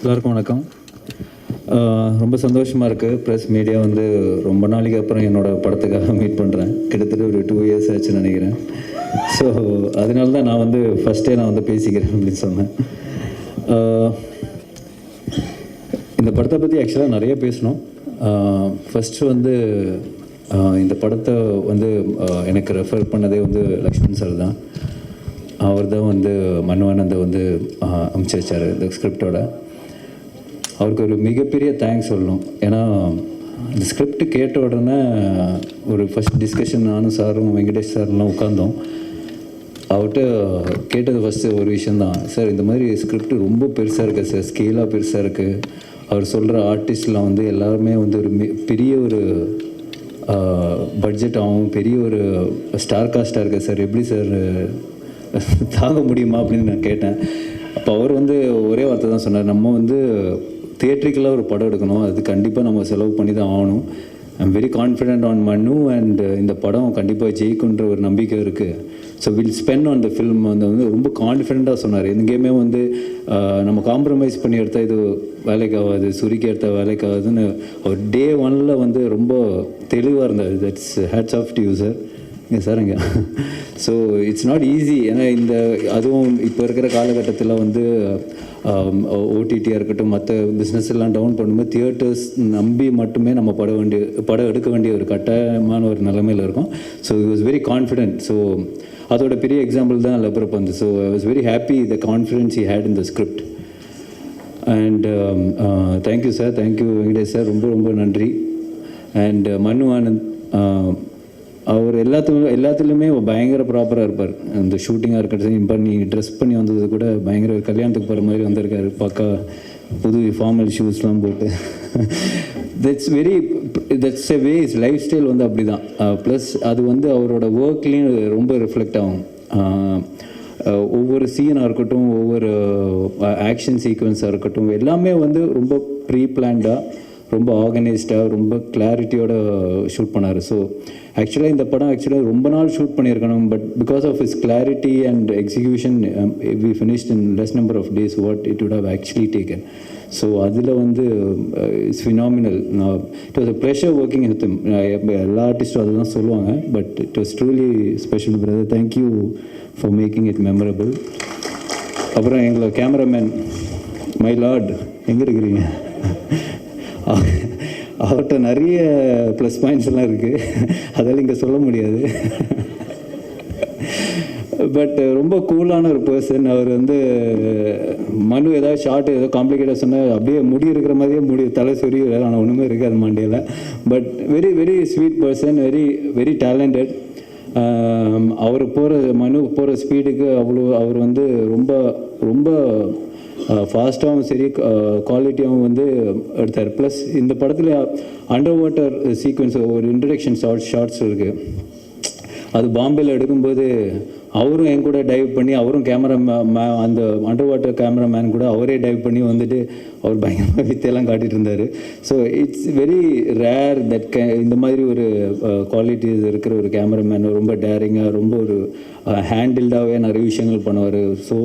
எல்லாருக்கும் வணக்கம். ரொம்ப சந்தோஷமாக இருக்குது. ப்ரெஸ் மீடியா வந்து ரொம்ப நாளைக்கு அப்புறம் என்னோடய படத்துக்காக மீட் பண்ணுறேன். கிட்டத்தட்ட ஒரு 2 years ஆச்சுன்னு நினைக்கிறேன். ஸோ அதனால தான் நான் வந்து ஃபஸ்ட்டே நான் வந்து பேசிக்கிறேன் அப்படின்னு சொன்னேன். இந்த படத்தை பற்றி ஆக்சுவலாக நிறைய பேசணும். ஃபஸ்ட்டு வந்து இந்த படத்தை வந்து எனக்கு ரெஃபர் பண்ணதே வந்து லக்ஷ்மண் சார் தான். அவர் தான் வந்து மன்வானந்தை வந்து அனுப்பிச்சி வச்சார் இந்த ஸ்கிரிப்டோட. அவருக்கு ஒரு மிகப்பெரிய தேங்க்ஸ் சொல்லணும். ஏன்னா இந்த ஸ்கிரிப்ட் கேட்ட உடனே ஒரு ஃபஸ்ட் டிஸ்கஷன் நானும் சாரும் வெங்கடேஷ் சார்லாம் உட்காந்தோம். அவர்கிட்ட கேட்டது ஃபஸ்ட்டு ஒரு விஷயந்தான், சார் இந்த மாதிரி ஸ்கிரிப்ட் ரொம்ப பெருசாக இருக்குது சார், ஸ்கேலாக பெருசாக இருக்குது. அவர் சொல்கிற ஆர்டிஸ்ட்லாம் வந்து எல்லாருமே வந்து ஒரு பெரிய ஒரு பட்ஜெட் ஆகும், பெரிய ஒரு ஸ்டார் காஸ்ட்டாக இருக்குது சார், எப்படி சார் தாங்க முடியுமா அப்படின்னு நான் கேட்டேன். அப்போ அவர் வந்து ஒரே வார்த்தை தான் சொன்னார், நம்ம வந்து தியேட்ரிக்கலாக ஒரு படம் எடுக்கணும், அது கண்டிப்பாக நம்ம செலவு பண்ணி தான் ஆகணும். ஐம் வெரி கான்ஃபிடென்ட் ஆன் மனு அண்ட் இந்த படம் கண்டிப்பாக ஜெயிக்குன்ற ஒரு நம்பிக்கை இருக்குது. So will spend on the film வந்து ரொம்ப கான்ஃபிடென்ட்டாக சொன்னார். எங்கேயுமே வந்து நம்ம காம்ப்ரமைஸ் பண்ணி எடுத்தால் இது வேலைக்கு ஆகாது, சுருக்கி எடுத்தால் வேலைக்கு ஆகாதுன்னு அவர் Day 1 வந்து ரொம்ப தெளிவாக இருந்தார். That's hats off to you sir. இங்கே சார் இங்கே. So it's not easy. ஏன்னா இந்த அதுவும் இப்போ இருக்கிற காலகட்டத்தில் வந்து ஓடிடியாக இருக்கட்டும், மற்ற பிஸ்னஸ் எல்லாம் டவுன் பண்ணும்போது தியேட்டர்ஸ் நம்பி மட்டுமே நம்ம படம் எடுக்க வேண்டிய ஒரு கட்டாயமான ஒரு நிலைமையில் இருக்கும். So it was very confident. So அதோட பெரிய எக்ஸாம்பிள் தான் லெப்பரப்பந்து. So I was very happy the confidence he had in the script. And thank you sir, thank you Venkatesh sir, ரொம்ப ரொம்ப நன்றி. அண்ட் மனு ஆனந்த் அவர் எல்லாத்துலேயுமே பயங்கர ப்ராப்பராக இருப்பார். இந்த ஷூட்டிங்காக இருக்கட்டும், பண்ணி ட்ரெஸ் பண்ணி வந்தது கூட பயங்கர கல்யாணத்துக்கு போகிற மாதிரி வந்திருக்காரு. பக்கா புது ஃபார்மல் ஷூஸ்லாம் போட்டு. That's a way is life style வந்து அப்படி தான். ப்ளஸ் அது வந்து அவரோட ஒர்க்லேயும் ரொம்ப ரிஃப்ளெக்ட் ஆகும். ஒவ்வொரு சீனாக இருக்கட்டும், ஒவ்வொரு ஆக்ஷன் சீக்வன்ஸாக இருக்கட்டும், எல்லாமே வந்து ரொம்ப ப்ரீ பிளான்டாக, ரொம்ப ஆர்கனைஸ்டாக, ரொம்ப கிளாரிட்டியோட ஷூட் பண்ணார். ஸோ ஆக்சுவலாக இந்த படம் ரொம்ப நாள் ஷூட் பண்ணியிருக்கணும். But because of is clarity and execution we finished in less number of days what it would have actually taken. So அதில் வந்து it's phenomenal. It was a pleasure working with him. எல்லா ஆர்டிஸ்ட்டும் அதுதான் சொல்லுவாங்க. But it was truly special brother. Thank you for making it memorable. அப்புறம் எங்களை cameraman my Lord எங்கே இருக்கிறீங்க? அவர்கிட்ட நிறைய ப்ளஸ் பாயிண்ட்ஸ் எல்லாம் இருக்குது, அதெல்லாம் இங்கே சொல்ல முடியாது. பட் ரொம்ப கூலான ஒரு பர்சன். அவர் வந்து மனு ஏதாவது ஷார்ட் ஏதோ காம்ப்ளிகேட்டாக சொன்னால் அப்படியே முடி இருக்கிற மாதிரியே தலை சொறி, ஆனால் ஒன்றுமே இருக்காது மண்டையில். But very very sweet person, very very talented. மனு போகிற ஸ்பீடுக்கு அவர் வந்து ரொம்ப ரொம்ப ஃபாஸ்ட்டாகவும் சரி, குவாலிட்டியாகவும் வந்து எடுத்தார். ப்ளஸ் இந்த படத்தில் அண்டர் வாட்டர் சீக்வன்ஸ் ஒரு இன்ட்ரடக்ஷன் ஷார்ட்ஸ் இருக்குது. அது பாம்பேயில் எடுக்கும்போது அவரும் என் கூட டைவ் பண்ணி, அவரும் அந்த அண்டர் வாட்டர் கேமராமேன் கூட அவரே டைவ் பண்ணி வந்துட்டு அவர் பயங்கரமாக வித்தையெல்லாம் காட்டிகிட்டு இருந்தார். So it's very rare that இந்த மாதிரி ஒரு குவாலிட்டிஸ் இருக்கிற ஒரு கேமராமேன் ரொம்ப டேரிங்காக, ரொம்ப ஒரு ஹேண்டில்டாகவே நிறைய விஷயங்கள் பண்ணுவார். So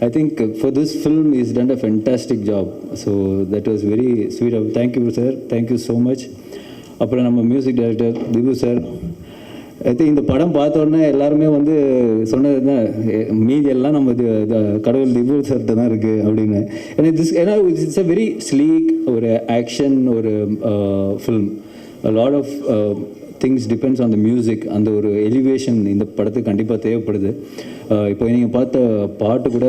I think for this film he's done a fantastic job. So that was very sweet of. Thank you sir, thank you so much. அப்புறம் நம்ம music director Dipu sir. I think இந்த படம் பார்த்த உடனே எல்லாருமே வந்து சொன்னது தான், மீதி எல்லாம் நம்ம கடவுள் திபு சார்கிட்ட தான் இருக்குது அப்படின்னு. ஏன்னா இட்ஸ் அ வெரி ஸ்லீக் ஒரு ஆக்ஷன் ஒரு film. Lot of things depends on the music. அந்த ஒரு எலிவேஷன் இந்த படத்துக்கு கண்டிப்பாக தேவைப்படுது. இப்போ நீங்கள் பார்த்த பாட்டு கூட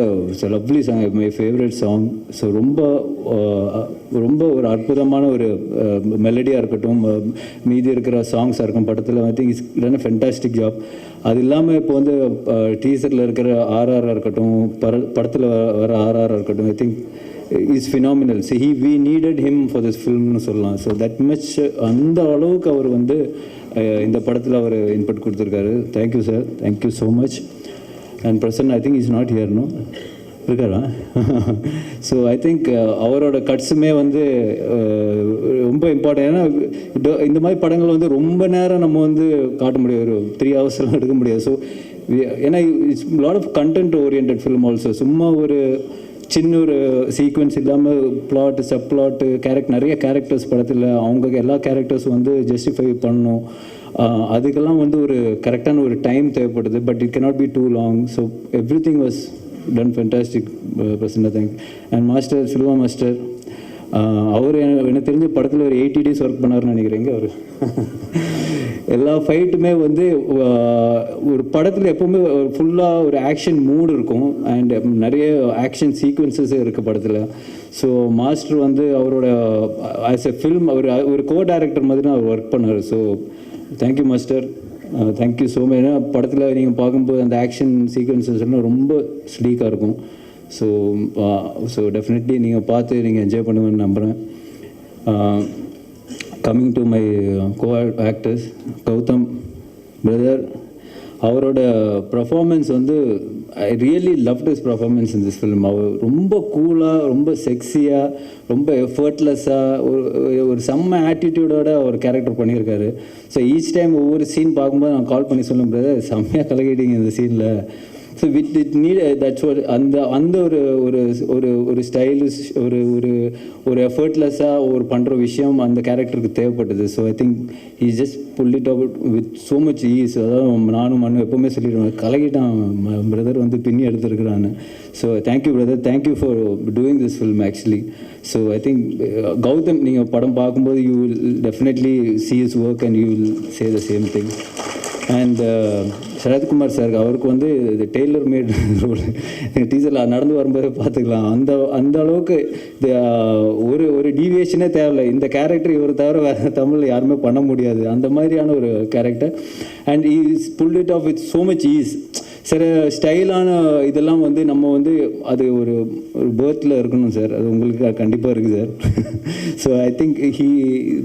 lovely song, my favourite song. So ரொம்ப ரொம்ப ஒரு அற்புதமான ஒரு மெலடியாக இருக்கட்டும், மீதி இருக்கிற சாங்ஸாக இருக்கும் படத்தில். ஐ think it's done a fantastic job. அது இல்லாமல் இப்போ வந்து டீசரில் இருக்கிற ஆர்ஆராக இருக்கட்டும், படத்தில் வர ஆர்ஆராக இருக்கட்டும், ஐ think is phenomenal. So we needed him for this filmனு சொல்லலாம். ஸோ தட் மச் அந்த அளவுக்கு அவர் வந்து இந்த படத்தில் அவர் இன்புட் கொடுத்துருக்காரு. Thank you sir, thank you so much. And Prasan I think is not ஹியர்னோ இருக்காரா? ஸோ ஐ திங்க் அவரோட கட்ஸுமே வந்து ரொம்ப இம்பார்ட்டன்ட். ஏன்னா இந்த மாதிரி படங்கள் வந்து ரொம்ப நேரம் நம்ம வந்து காட்ட முடியாது, ஒரு 3 hours எடுக்க முடியாது. ஸோ ஏன்னா it's lot of content oriented film also. சும்மா ஒரு சின்ன ஒரு சீக்வன்ஸ் இல்லாமல் பிளாட் சப் பிளாட்டு நிறைய கேரக்டர்ஸ் படத்தில் அவங்க எல்லா கேரக்டர்ஸும் வந்து ஜஸ்டிஃபை பண்ணணும். அதுக்கெல்லாம் வந்து ஒரு கரெக்டான ஒரு டைம் தேவைப்படுது. But it cannot be too long. So everything was done fantastic Prasanna. Thank. And master Silva master, அவர் எனக்கு தெரிஞ்ச படத்தில் ஒரு 80 days ஒர்க் பண்ணார்னு நினைக்கிறேங்க. அவர் எல்லா ஃபைட்டுமே வந்து ஒரு படத்தில் எப்போவுமே ஃபுல்லாக ஒரு ஆக்ஷன் மூடு இருக்கும் அண்ட் நிறைய ஆக்ஷன் சீக்வன்சஸ் இருக்குது படத்தில். ஸோ மாஸ்டர் வந்து அவரோட ஆஸ் எ ஃபில்ம் அவர் ஒரு கோ டைரக்டர் மாதிரி தான் அவர் ஒர்க் பண்ணார். So thank you master, thank you so much. ஏன்னா படத்தில் நீங்கள் பார்க்கும்போது அந்த ஆக்ஷன் சீக்வன்சஸ் எல்லாம் ரொம்ப ஸ்லீக்காக இருக்கும். ஸோ டெஃபினெட்லி நீங்கள் பார்த்து நீங்கள் என்ஜாய் பண்ணுவேன்னு நம்புகிறேன். Coming to my co actors, Gautham brother, அவரோட பர்ஃபார்மன்ஸ் வந்து I really loved his performance in this film. அவர் ரொம்ப கூலாக, ரொம்ப செக்ஸியாக, ரொம்ப எஃபர்ட்லெஸ்ஸாக, ஒரு செம்ம ஆட்டிடியூடோட ஒரு கேரக்டர் பண்ணியிருக்காரு. ஸோ ஈச் டைம் ஒவ்வொரு சீன் பார்க்கும்போது நான் கால் பண்ணி சொல்லும் பிரதர் செம்மையாக கலக்கிட்டீங்க இந்த சீனில். So with it NEET that's ஒரு அந்த ஒரு ஒரு ஒரு ஒரு ஸ்டைலிஷ் ஒரு எஃபர்ட்லெஸ்ஸாக ஒரு பண்ணுற விஷயம் அந்த கேரக்டருக்கு தேவைப்பட்டது. So I think he just pull it out with so much ease. அதாவது நானும் மண்ணு எப்போவுமே சொல்லிடுவேன், கலகிட்டான் பிரதர் வந்து பின்னி எடுத்துருக்குறான்னு. So thank you brother, thank you for doing this film actually. So I think Gautham நீங்கள் படம் பார்க்கும்போது you will definitely see his work and you will say the same thing. And Sarathkumar sir, அவருக்கு வந்து இது டெய்லர் மேட் ரோல் டீச்சரில் நடந்து வரும்போது பார்த்துக்கலாம். அந்த அளவுக்கு ஒரு டீவியேஷனே தேவையில்லை. இந்த கேரக்டர் இவர் தவிர வேறு தமிழில் யாருமே பண்ண முடியாது, அந்த மாதிரியான ஒரு character. And is pull it off with so much ease. சில ஸ்டைலான இதெல்லாம் வந்து நம்ம வந்து அது ஒரு பேர்த்தில் இருக்கணும் சார், அது உங்களுக்கு கண்டிப்பாக இருக்குது sir. So I think he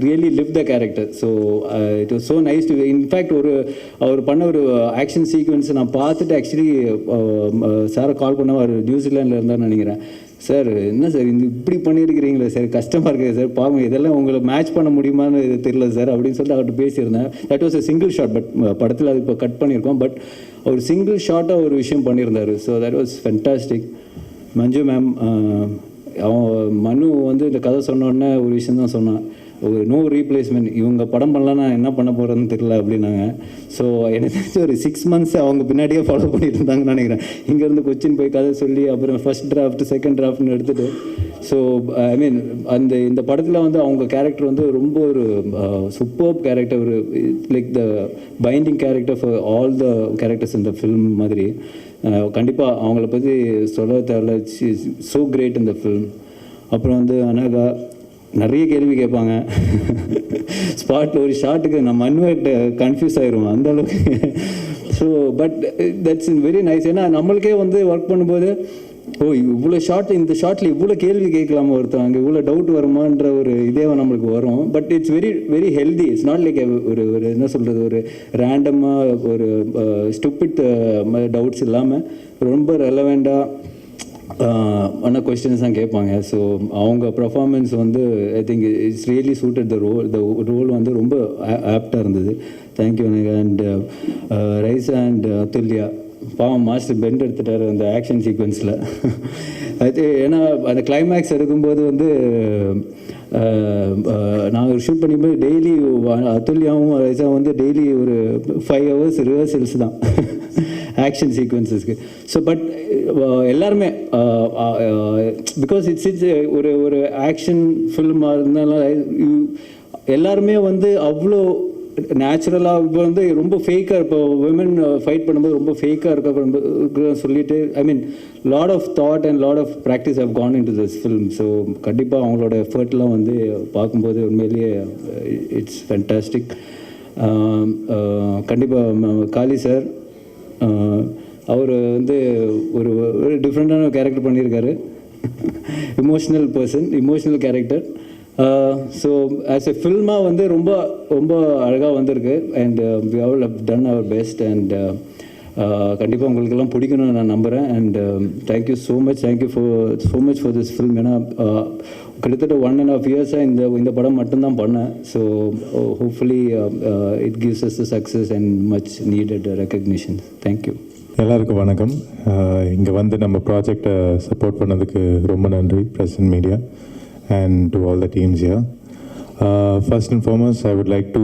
really live the character. So it was so nice to. In fact அவர் பண்ண ஒரு ஆக்ஷன் சீக்வன்ஸ் நான் பார்த்துட்டு ஆக்சுவலி சாரை கால் பண்ண அவர் நியூசிலாண்டில் இருந்தார்னு நினைக்கிறேன். சார் என்ன சார் இப்படி பண்ணியிருக்கிறீங்களே சார், கஷ்டமாக இருக்குது சார், பாவம் இதெல்லாம் உங்களை மேட்ச் பண்ண முடியுமான்னு தெரியல சார் அப்படின்னு சொல்லிட்டு அவர்கிட்ட பேசியிருந்தேன். That was a single shot. But படத்தில் அது இப்போ கட் பண்ணியிருக்கோம். பட் ஒரு சிங்கிள் ஷாட்டாக ஒரு விஷயம் பண்ணியிருந்தார். So that was fantastic. Manju ma'am, அவன் மனு வந்து இந்த கதை சொன்னோடனே ஒரு விஷயம் தான் சொன்னான், ஒரு நோ ரீப்ளேஸ்மெண்ட், இவங்க படம் பண்ணலன்னா என்ன பண்ண போகிறதுன்னு தெரியல அப்படின்னாங்க. ஸோ எனக்கு தெரிஞ்ச ஒரு 6 months அவங்க பின்னாடியே ஃபாலோ பண்ணிட்டு இருந்தாங்கன்னு நினைக்கிறேன். இங்கேருந்து கொச்சின் போய் கதை சொல்லி அப்புறம் ஃபர்ஸ்ட் டிராஃப்ட் செகண்ட் டிராஃப்ட்னு எடுத்துகிட்டு. ஸோ ஐ மீன் இந்த படத்தில் வந்து அவங்க கேரக்டர் வந்து ரொம்ப ஒரு சூப்பர்ப் கேரக்டர், ஒரு like the binding character for all the characters இந்த ஃபில்ம் மாதிரி. கண்டிப்பாக அவங்கள பற்றி சொல்ல தேவையில்ல. ஸோ கிரேட் இந்த ஃபில்ம். அப்புறம் வந்து அனகா நிறைய கேள்வி கேட்பாங்க ஸ்பாட்டில். ஒரு ஷாட்டுக்கு நம்ம அன்வர்ட் கன்ஃபியூஸ் ஆயிடுவோம் அந்த அளவுக்கு. So but that's very nice. ஏன்னா நம்மளுக்கே வந்து ஒர்க் பண்ணும்போது இவ்வளோ ஷார்ட், இந்த ஷார்ட்டில் இவ்வளோ கேள்வி கேட்கலாமா ஒருத்தவங்க, இவ்வளோ டவுட் வருமான்ற ஒரு இதே நம்மளுக்கு வரும். But it's very very healthy. It's not like ஒரு என்ன சொல்கிறது, ஒரு ரேண்டமாக ஒரு ஸ்டூபிட் டவுட்ஸ் இல்லாமல் ரொம்ப ரெலவெண்ட்டாக ஆன கொஸ்டின்ஸ் தான் கேட்பாங்க. ஸோ அவங்க பர்ஃபார்மன்ஸ் வந்து I think it's really suited the role வந்து ரொம்ப ஆப்டாக இருந்தது. Thank you Anagha. And Raiza and Athulya, பாவம் மாஸ்டர் பெண்ட் எடுத்துட்டார் அந்த ஆக்ஷன் சீக்வன்ஸில். அது ஏன்னா அந்த கிளைமேக்ஸ் எடுக்கும்போது வந்து நாங்கள் ஷூட் பண்ணிக்கும்போது டெய்லி அதுல்யாவும் ரைஸா வந்து டெய்லி ஒரு 5 hours ரிஹர்சல்ஸ் தான் ஆக்ஷன் சீக்வன்ஸஸ்க்கு. ஸோ பட் எல்லாருமே பிகாஸ் இட்ஸ் ஒரு ஆக்ஷன் ஃபில்மாக இருந்தாலும் எல்லாருமே வந்து அவ்வளோ நேச்சுரலாக இப்போ வந்து ரொம்ப ஃபேக்காக, இப்போ விமன் ஃபைட் பண்ணும்போது ரொம்ப ஃபேக்காக இருக்க சொல்லிட்டு I mean lot of thought and lot of practice have gone into this film. So கண்டிப்பாக அவங்களோட எஃபர்ட்லாம் வந்து பார்க்கும்போது உண்மையிலேயே இட்ஸ் ஃபேன்டாஸ்டிக். கண்டிப்பாக காளி சார், அவர் வந்து ஒரு டிஃப்ரெண்ட்டான கேரக்டர் பண்ணியிருக்காரு. Emotional person, emotional character. So as a ஃபில்மாக வந்து ரொம்ப ரொம்ப அழகாக வந்திருக்கு. And we all have done அவர் பெஸ்ட். அண்ட் கண்டிப்பாக உங்களுக்கெல்லாம் பிடிக்கணும்னு நான் நம்புகிறேன். And thank you so much, thank you so much for this film. ஏன்னா கிட்டத்தட்ட 1.5 years இந்த படம் மட்டும்தான் பண்ணேன். So hopefully it gives us the success and much needed recognition. Thank you. எல்லாருக்கும் வணக்கம். இங்கே வந்து நம்ம ப்ராஜெக்டை சப்போர்ட் பண்ணதுக்கு ரொம்ப நன்றி present media and to all the teams yeah. First and foremost I would like to,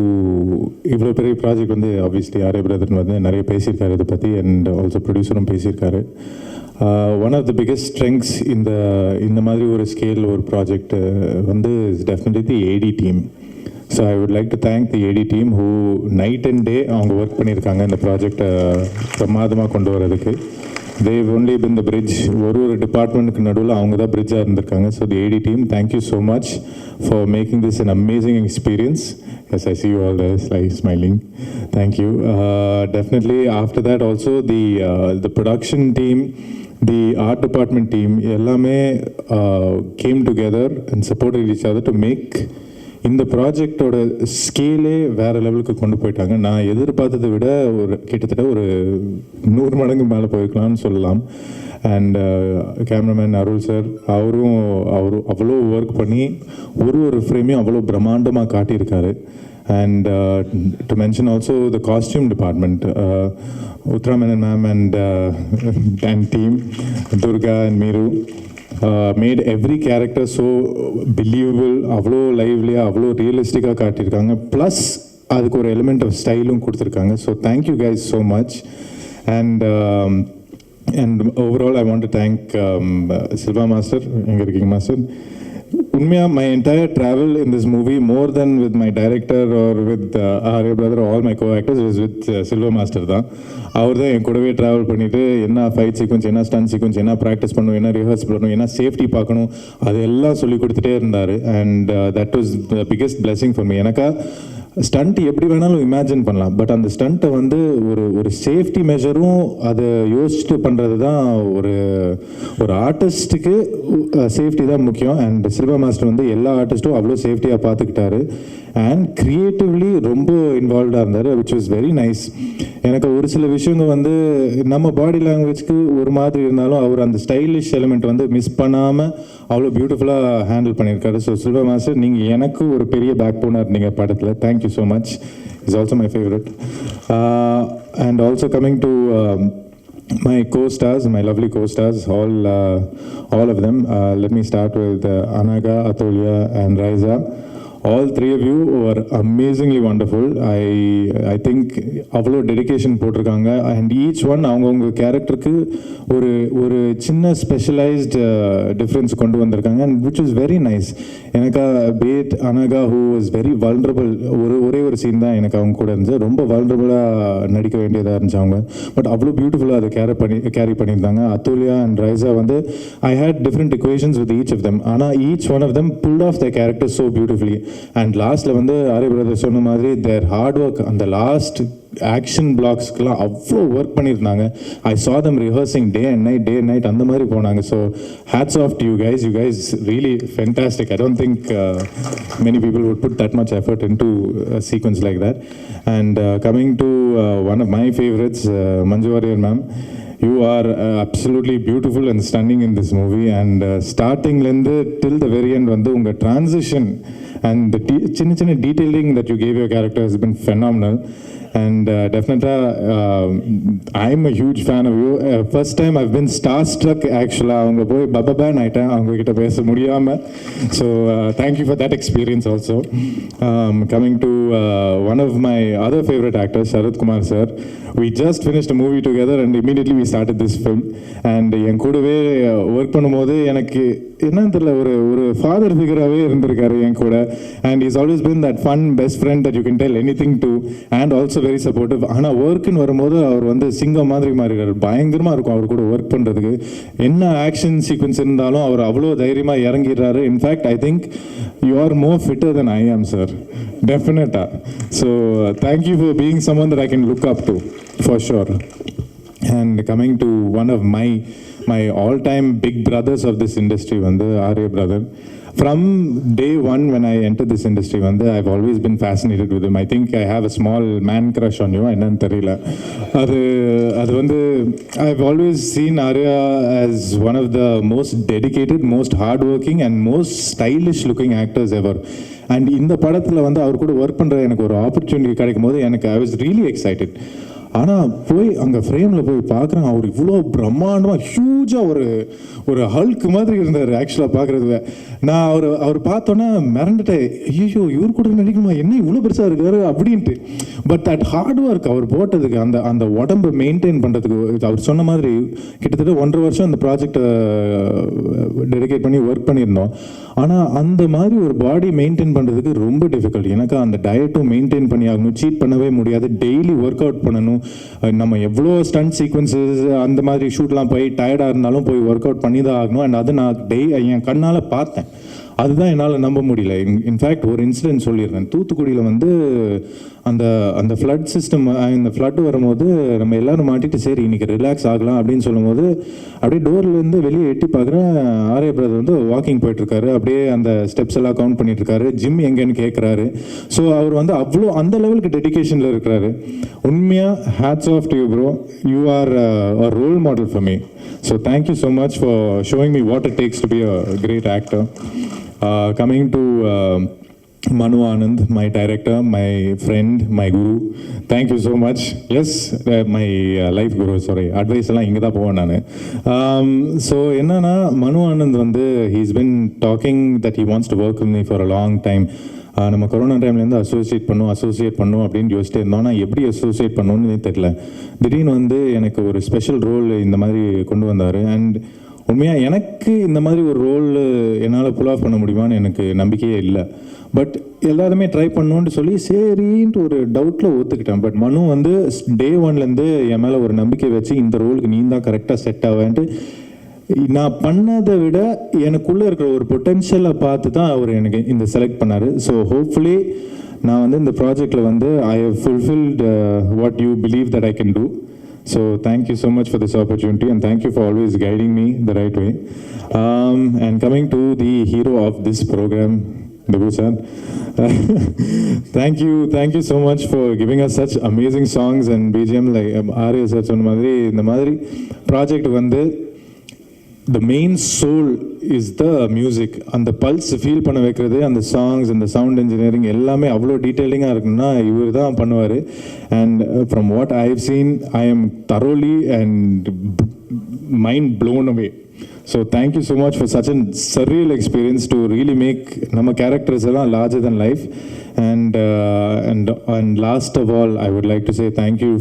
இவ்வளோ பெரிய ப்ராஜெக்ட் வந்து ஆப்வியஸ்லி ஆர்ய பிரதர் வந்து நிறைய பேசியிருக்காரு இதை பற்றி, அண்ட் ஆல்சோ ப்ரொடியூசரும் பேசியிருக்காரு. One of the biggest strengths இந்த மாதிரி ஒரு ஸ்கேல் ஒரு ப்ராஜெக்ட் வந்து is definitely the AD team. So I would like to thank the AD team who night and day அவங்க ஒர்க் பண்ணியிருக்காங்க இந்த ப்ராஜெக்டை பிரமாதமாக கொண்டு வரதுக்கு. They've only been the bridge, ஒரு டிபார்ட்மெண்ட்டுக்கு நடுவில் அவங்க தான் பிரிட்ஜாக இருந்திருக்காங்க. So the AD team, thank you so much for making this an amazing experience. Yes, I see you all there smiling. Thank you. Definitely after that also the production team, the art department team எல்லாமே came together and supported each other to make இந்த ப்ராஜெக்டோட ஸ்கேலே வேறு லெவலுக்கு கொண்டு போயிட்டாங்க. நான் எதிர்பார்த்ததை விட கிட்டத்தட்ட ஒரு 100 மடங்கு மேலே போயிருக்கலாம்னு சொல்லலாம். அண்ட் கேமராமேன் அருள் சார், அவரும் அவ்வளோ ஒர்க் பண்ணி ஒரு ஃப்ரேமையும் அவ்வளோ பிரம்மாண்டமாக காட்டியிருக்காரு. And to mention also the costume department, Uttara Menon ma'am and team, Durga and Meeru, made every character so believable, avlo lively, avlo realistic ah kaatirukanga, plus adukku or element of style um kuduthirukanga. So thank you guys so much. And overall I want to thank Silva master, enga irukkinga master. Unmaya, my entire travel in this movie, more than with my director or with Arya brother or all my co-actors, was with Silva master தான். அவர் தான் என் கூடவே travel பண்ணிவிட்டு என்ன fight sequence, என்ன stun sequence, என்ன practice பண்ணணும், என்ன rehearse பண்ணணும், என்ன சேஃப்டி பார்க்கணும், அதெல்லாம் சொல்லி கொடுத்துட்டே இருந்தார். And that was the biggest blessing for me. எனக்கா ஸ்டண்ட் எப்படி வேணாலும் இமேஜின் பண்ணலாம், பட் அந்த ஸ்டண்ட்டை வந்து ஒரு சேஃப்டி மெஷரும் அதை யோசிச்சுட்டு பண்ணுறது தான் ஒரு ஆர்டிஸ்ட்டுக்கு சேஃப்டி தான் முக்கியம். அண்ட் சில்வா மாஸ்டர் வந்து எல்லா ஆர்டிஸ்ட்டும் அவ்வளோ சேஃப்டியாக பார்த்துக்கிட்டாரு. அண்ட் க்ரியேட்டிவ்லி ரொம்ப இன்வால்வ்டாக இருந்தார், விச் வாஸ் வெரி நைஸ். எனக்கு ஒரு சில விஷயங்கள் வந்து நம்ம பாடி லாங்குவேஜ்க்கு ஒரு மாதிரி இருந்தாலும் அவர் அந்த ஸ்டைலிஷ் எலிமெண்ட் வந்து மிஸ் பண்ணாமல் அவ்வளோ பியூட்டிஃபுல்லாக ஹேண்டில் பண்ணியிருக்காரு. ஸோ சில்வா மாஸ்டர், நீங்கள் எனக்கு ஒரு பெரிய பேக் போனாக இருந்தீங்க படத்தில். Thank you so much. Is also my favourite. And also coming to my co-stars, my lovely co-stars, all of them. Let me start with Anaga, Atulya and Raiza. All three of you were amazingly wonderful. I think அவ்வளோ dedication போட்டிருக்காங்க. And each one அவங்கவுங்க கேரக்டருக்கு ஒரு சின்ன specialized difference கொண்டு வந்திருக்காங்க. And which is very nice. எனக்கு bad Anagha who is very vulnerable, ஒரே ஒரு சீன் தான் எனக்கு அவங்க கூட இருந்துச்சு. ரொம்ப வல்னரபிளாக நடிக்க வேண்டியதாக இருந்துச்சு அவங்க, பட் அவ்வளோ பியூட்டிஃபுல்லாக அதை கேரி பண்ணியிருந்தாங்க. அத்துல்யா அண்ட் ரைசா வந்து I had different equations with each of them, ஆனால் each one of them pulled off their characters so beautifully. And லாஸ்ட்டில் வந்து ஆர்ய பிரதர் சொன்ன மாதிரி தேர் ஹார்ட் ஒர்க், அந்த லாஸ்ட் ஆக்ஷன் பிளாக்ஸ்க்கெலாம் அவ்வளோ ஒர்க் பண்ணியிருந்தாங்க. ஐ saw them rehearsing day and night அந்த மாதிரி போனாங்க. So hats off to you guys really fantastic. I don't think many people would put that much effort into a sequence like that. And coming to one of my favorites, Manju Warrier ma'am, you are absolutely beautiful and stunning in this movie. And startingலேருந்து till the very end வந்து உங்கள் transition and the சின்ன detailing that you gave your character has been phenomenal. And definitely I'm a huge fan of you. First time I've been starstruck actually. அவங்க போய் பப்பபேன் ஆயிட்டேன் அவங்க கிட்ட பேச முடியாமல். So thank you for that experience also. Coming to one of my other favorite actors, Sharath Kumar sir. We just finished a movie together and immediately we started this film. And என் கூடவே work பண்ணும்போது எனக்கு என்னன்னு தெரியல, ஒரு father ஃபிகராகவே இருந்திருக்காரு என் கூட. And is always been that fun best friend that you can tell anything to, and also very supportive. ஆனால் ஒர்க்குன்னு வரும்போது அவர் வந்து சிங்கம் மாதிரி மாறிடுறாரு. பயங்கரமாக இருக்கும் அவர் கூட ஒர்க் பண்ணுறதுக்கு. என்ன ஆக்ஷன் சீக்வன்ஸ் இருந்தாலும் அவர் அவ்வளோ தைரியமாக இறங்கிடுறாரு. In fact I think you are more fitter than I am sir, டெஃபினட்டாக. So thank you for being someone that I can look up to for sure. And coming to one of my all-time big brothers of this industry, Vandu Arya brother. From day one when I entered this industry, Vandu, I've always been fascinated with him. I think I have a small man crush on you. Ennan theriyala. Adu vandu I've always seen Arya as one of the most dedicated, most hardworking and most stylish looking actors ever. And இந்த படத்தில் வந்து அவர் கூட work பண்ணுற எனக்கு ஒரு opportunity கிடைக்கும் போது எனக்கு I was really excited. ஆனால் போய் அங்கே ஃப்ரேமில் போய் பார்க்குறேன், அவர் இவ்வளோ பிரம்மாண்டமாக ஹியூஜாக ஒரு ஹல்க் மாதிரி இருந்தார் ஆக்சுவலாக பார்க்குறது. நான் அவர் பார்த்தோன்னே மிரண்டுட்டேன், ஐயோ இவர் கூட நடிக்கணுமா, என்ன இவ்வளோ பெருசாக இருக்காரு அப்படின்ட்டு. பட் தட் ஹார்ட் ஒர்க் அவர் போட்டதுக்கு, அந்த உடம்பை மெயின்டைன் பண்ணுறதுக்கு, அவர் சொன்ன மாதிரி கிட்டத்தட்ட 1.5 வருஷம் அந்த ப்ராஜெக்டை டெடிகேட் பண்ணி ஒர்க் பண்ணியிருந்தோம். ஆனால் அந்த மாதிரி ஒரு பாடி மெயின்டைன் பண்ணுறதுக்கு ரொம்ப டிஃபிகல்ட். எனக்கு அந்த டயட்டும் மெயின்டைன் பண்ணி ஆகணும், சீட் பண்ணவே முடியாது, டெய்லி ஒர்க் அவுட் பண்ணணும். நம்ம எவ்வளோ ஸ்டண்ட் சீக்வன்சஸ் அந்த மாதிரி ஷூட்லாம் போய் டயர்டாக இருந்தாலும் போய் ஒர்க் அவுட் பண்ணி தான் ஆகணும். அண்ட் அது நான் என் கண்ணால் பார்த்தேன். அதுதான் என்னால் நம்ப முடியல. இன்ஃபேக்ட் ஒரு இன்சிடென்ட் சொல்லிடுறேன். தூத்துக்குடியில் வந்து அந்த ஃப்ளட் சிஸ்டம், இந்த ஃப்ளட் வரும்போது நம்ம எல்லோரும் மாட்டிட்டு சரி இன்றைக்கி ரிலாக்ஸ் ஆகலாம் அப்படின்னு சொல்லும்போது அப்படியே டோர்லேருந்து வெளியே எட்டி பார்க்குறேன், ஆர்யா பிரதர் வந்து வாக்கிங் போயிட்டுருக்காரு. அப்படியே அந்த ஸ்டெப்ஸ் எல்லாம் கவுண்ட் பண்ணிட்டுருக்காரு. ஜிம் எங்கேன்னு கேட்குறாரு. ஸோ அவர் வந்து அவ்வளோ அந்த லெவலுக்கு டெடிகேஷனில் இருக்கிறாரு. உண்மையாக hats off to you bro, you are a role model for me. So thank you so much for showing me what it takes to be a great actor. Coming to Manu Anand, my director, my friend, my guru. Thank you so much. Yes, my life guru, sorry. Advice எல்லாம் இங்கே தான் போவேன் நான். So என்னன்னா, Manu Anand வந்து he's been talking that he wants to work with me for a long time. நம்ம corona டைம்லேருந்து associate பண்ணும் அப்படின்னு யோசிச்சுட்டு இருந்தோம். ஆனால் எப்படி அசோசியேட் பண்ணணும்னு தெரியல. திடீர்னு வந்து எனக்கு ஒரு ஸ்பெஷல் ரோல் இந்த மாதிரி கொண்டு வந்தார். அண்ட் உண்மையாக எனக்கு இந்த மாதிரி ஒரு ரோல் என்னால் புல் ஆஃப் பண்ண முடியுமான்னு எனக்கு நம்பிக்கையே இல்லை. பட் எல்லாருமே ட்ரை பண்ணணுன்ட்டு சொல்லி சரின்ட்டு ஒரு டவுட்டில் ஒத்துக்கிட்டேன். பட் மனு வந்து டே 1லேருந்து என் மேலே ஒரு நம்பிக்கை வச்சு இந்த ரோலுக்கு நீ தான் கரெக்டாக செட் ஆவேன்ட்டு நான் பண்ணதை விட எனக்குள்ளே இருக்கிற ஒரு பொட்டென்ஷியலை பார்த்து தான் அவர் எனக்கு இந்த செலக்ட் பண்ணார். ஸோ ஹோப்ஃபுல்லி நான் வந்து இந்த ப்ராஜெக்டில் வந்து I have fulfilled what you believe that I can do. So thank you so much for this opportunity, and thank you for always guiding me the right way. And coming to the hero of this program, Debu sir, thank you so much for giving us such amazing songs and BGM. Like Arya sir சொன்ன மாதிரி இந்த மாதிரி project வந்து the main soul is the music. அந்த pulse feel பண்ண வைக்கிறது, அந்த songs, அந்த சவுண்ட் இன்ஜினியரிங் எல்லாமே அவ்வளோ டீட்டெயிலிங்காக இருக்குன்னா இவர் தான் பண்ணுவார். And from what I have seen, I am thoroughly and mind blown away. So thank you so much for such a surreal experience to really make நம்ம கேரக்டர்ஸ் எல்லாம் larger than life. And last of all, I would like to say thank you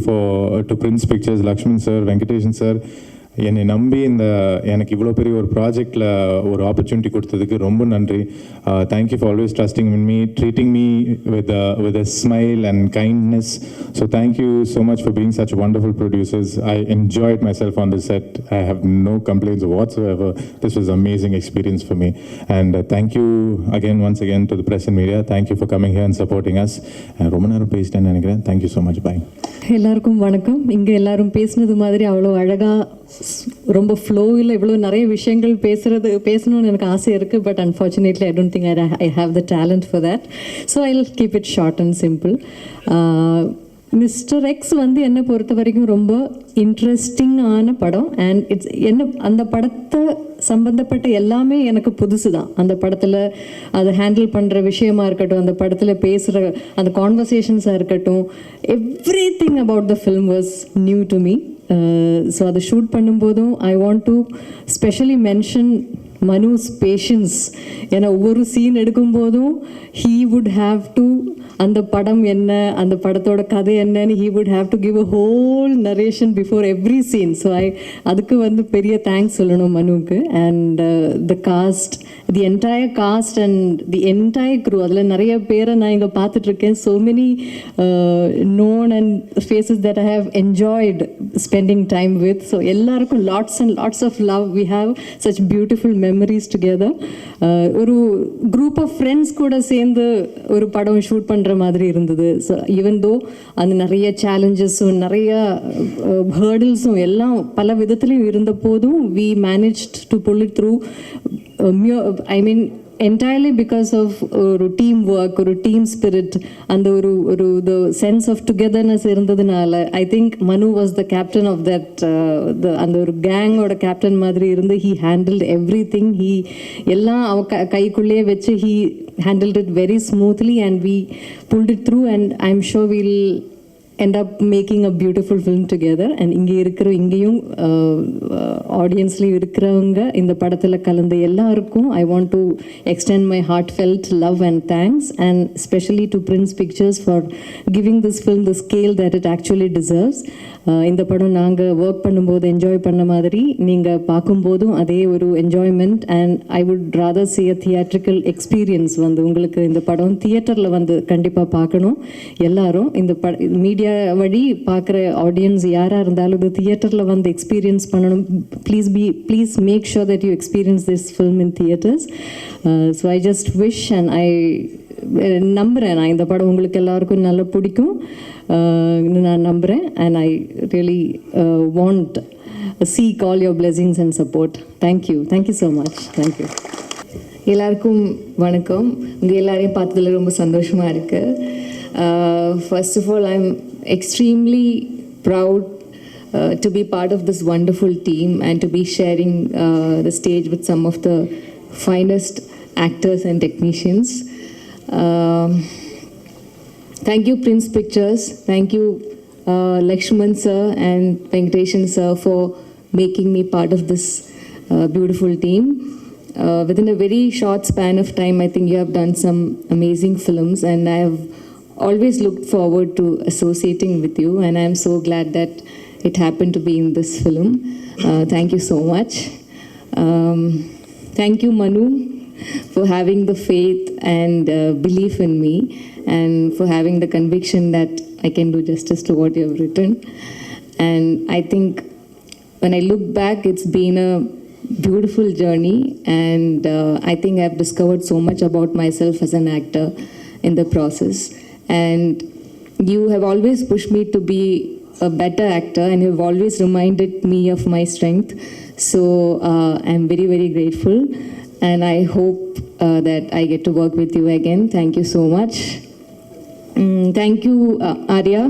to Prince Pictures, Lakshman sir, Venkateshan sir, என்னை நம்பி எனக்கு இவ்வளோ பெரிய ஒரு ப்ராஜெக்டில் ஒரு ஆப்பர்ச்சுனிட்டி கொடுத்ததுக்கு ரொம்ப நன்றி. Thank you for always trusting in me, treating me with a smile and kindness. So thank you so much for being such wonderful producers. I enjoyed myself on the set. I have no complaints whatsoever. This was an amazing experience for me. And thank you once again to the press and media. Thank you for coming here and supporting us. ரொம்ப நேரம் பேசிட்டேன்னு நினைக்கிறேன். Thank you so much. Bye. எல்லாருக்கும் வணக்கம். இங்கே எல்லாரும் பேசினது மாதிரி அவ்வளோ அழகாக ரொம்ப ஃப்ளோவில் இவ்வளோ நிறைய விஷயங்கள் பேசணும்னு எனக்கு ஆசை இருக்குது. But unfortunately I don't think I have the talent for that. So I will keep it short and simple. Mister X வந்து என்னை பொறுத்த வரைக்கும் ரொம்ப இன்ட்ரெஸ்டிங்கான படம். அண்ட் அந்த படத்தை சம்பந்தப்பட்ட எல்லாமே எனக்கு புதுசு தான். அந்த படத்தில் அதை ஹேண்டில் பண்ணுற விஷயமா இருக்கட்டும், அந்த படத்தில் பேசுகிற அந்த கான்வர்சேஷன்ஸாக இருக்கட்டும், everything about the film was new to me. So அதை ஷூட் பண்ணும்போதும் I want to specially mention Manu's patience. ஏன்னா ஒவ்வொரு சீன் எடுக்கும்போதும் ஹீ வுட் ஹாவ் டு, அந்த படம் என்ன, அந்த படத்தோட கதை என்னன்னு he would have to give a whole narration before every scene. So அதுக்கு வந்து பெரிய தேங்க்ஸ் சொல்லணும் மனுவுக்கு. And the cast, the entire cast and the entire crew, அதில் நிறைய பேரை நான் இங்கே பார்த்துட்ருக்கேன். So many known and faces that I have enjoyed spending time with. So எல்லாருக்கும் lots and lots of love. We have such beautiful memories together. ஒரு group of friends கூட சேர்ந்து ஒரு படம் ஷூட் பண்ணுற மாதிரி இருந்தது. ஸோ ஈவன் தோ அந்த நிறைய சேலஞ்சஸும் நிறைய ஹர்டில்ஸும் எல்லாம் பல விதத்துலையும் இருந்த போதும் we managed to pull it through. I mean entirely because of ஒரு டீம் ஒர்க், ஒரு டீம் ஸ்பிரிட், அந்த ஒரு the sense of togetherness இருந்ததுனால I think Manu was the captain of that. அந்த ஒரு கேங்கோட கேப்டன் மாதிரி இருந்து he handled everything. he எல்லாம் அவ கைக்குள்ளேயே வச்சு he handled it very smoothly and we pulled it through. And I'm sure we'll end up making a beautiful film together. And இங்கேயும் ஆடியன்ஸ்லேயும் இருக்கிறவங்க இந்த படத்தில் கலந்த எல்லாருக்கும் I want to extend my heartfelt love and thanks, and especially to Prince Pictures for giving this film the scale that it actually deserves. இந்த படம் நாங்கள் work பண்ணும்போது என்ஜாய் பண்ண மாதிரி நீங்கள் பார்க்கும்போதும் அதே ஒரு enjoyment, and I would rather see a theatrical experience. வந்து உங்களுக்கு இந்த படம் தியேட்டரில் வந்து கண்டிப்பாக பார்க்கணும். எல்லாரும் இந்த மீடியா வழி பார்க்குற ஆடியன்ஸ் யாராக இருந்தாலும் இது தியேட்டரில் வந்து எக்ஸ்பீரியன்ஸ் பண்ணணும். Please make sure that you experience this film in theatres. So I just wish and I நம்புகிறேன் நான் இந்த படம் உங்களுக்கு எல்லாருக்கும் நல்லா பிடிக்கும் நான் நம்புகிறேன். And I really want seek all your blessings and support. Thank you so much. Thank you. எல்லாருக்கும் வணக்கம். உங்கள் எல்லாரையும் பார்த்ததில் ரொம்ப சந்தோஷமாக இருக்குது. First of all, I'm extremely proud to be part of this wonderful team and to be sharing the stage with some of the finest actors and technicians. Thank you, Prince Pictures. Thank you, Lakshman sir and Venkateshan sir, for making me part of this beautiful team. Within a very short span of time, I think you have done some amazing films, and I have always looked forward to associating with you, and I am so glad that it happened to be in this film. Thank you so much. Thank you, Manu, for having the faith and belief in me, and for having the conviction that I can do justice to what you have written. And I think when I look back, it's been a beautiful journey, and I think I've discovered so much about myself as an actor in the process. And you have always pushed me to be a better actor, and you've always reminded me of my strength. So I'm very, very grateful, and I hope that I get to work with you again. Thank you so much. Thank you, Arya.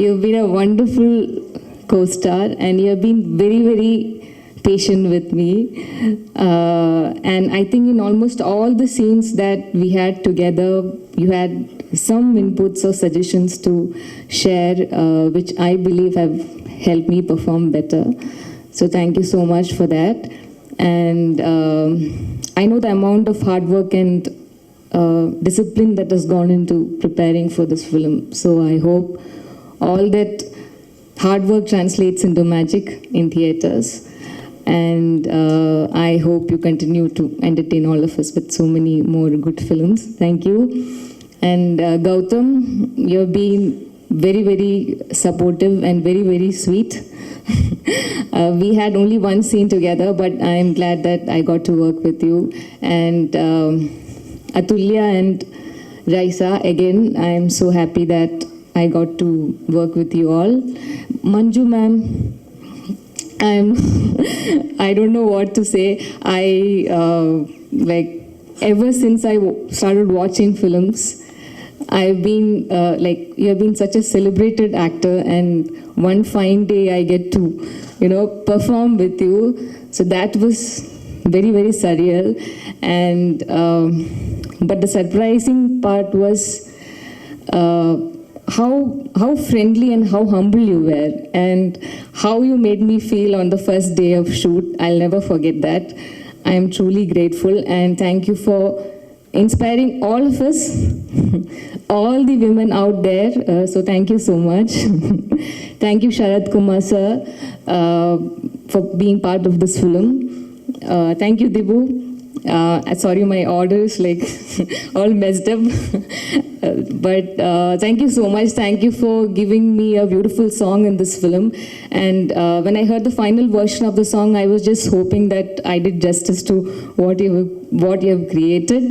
You've been a wonderful co-star, and you have been very, very patient with me. And I think in almost all the scenes that we had together, you had some inputs or suggestions to share, which I believe have helped me perform better. So thank you so much for that. And I know the amount of hard work and discipline that has gone into preparing for this film. So I hope all that hard work translates into magic in theaters. And I hope you continue to entertain all of us with so many more good films. Thank you. And Gautam, you've been very, very supportive and very, very sweet. We had only one scene together, but I'm glad that I got to work with you. And Atulya and Raisa, again, I'm so happy that I got to work with you all. Manju ma'am, I don't know what to say. Like ever since I started watching films, I've been you have been such a celebrated actor, and one fine day I get to perform with you. So that was very, very surreal. And but the surprising part was how friendly and how humble you were, and how you made me feel on the first day of shoot. I'll never forget that. I am truly grateful, and thank you for inspiring all of us, all the women out there. So thank you so much. Thank you, Sharad Kumar sir, for being part of this film. Thank you, Dibu. Sorry, my order is like all messed up. But thank you so much. Thank you for giving me a beautiful song in this film. And when I heard the final version of the song, I was just hoping that I did justice to what you have created.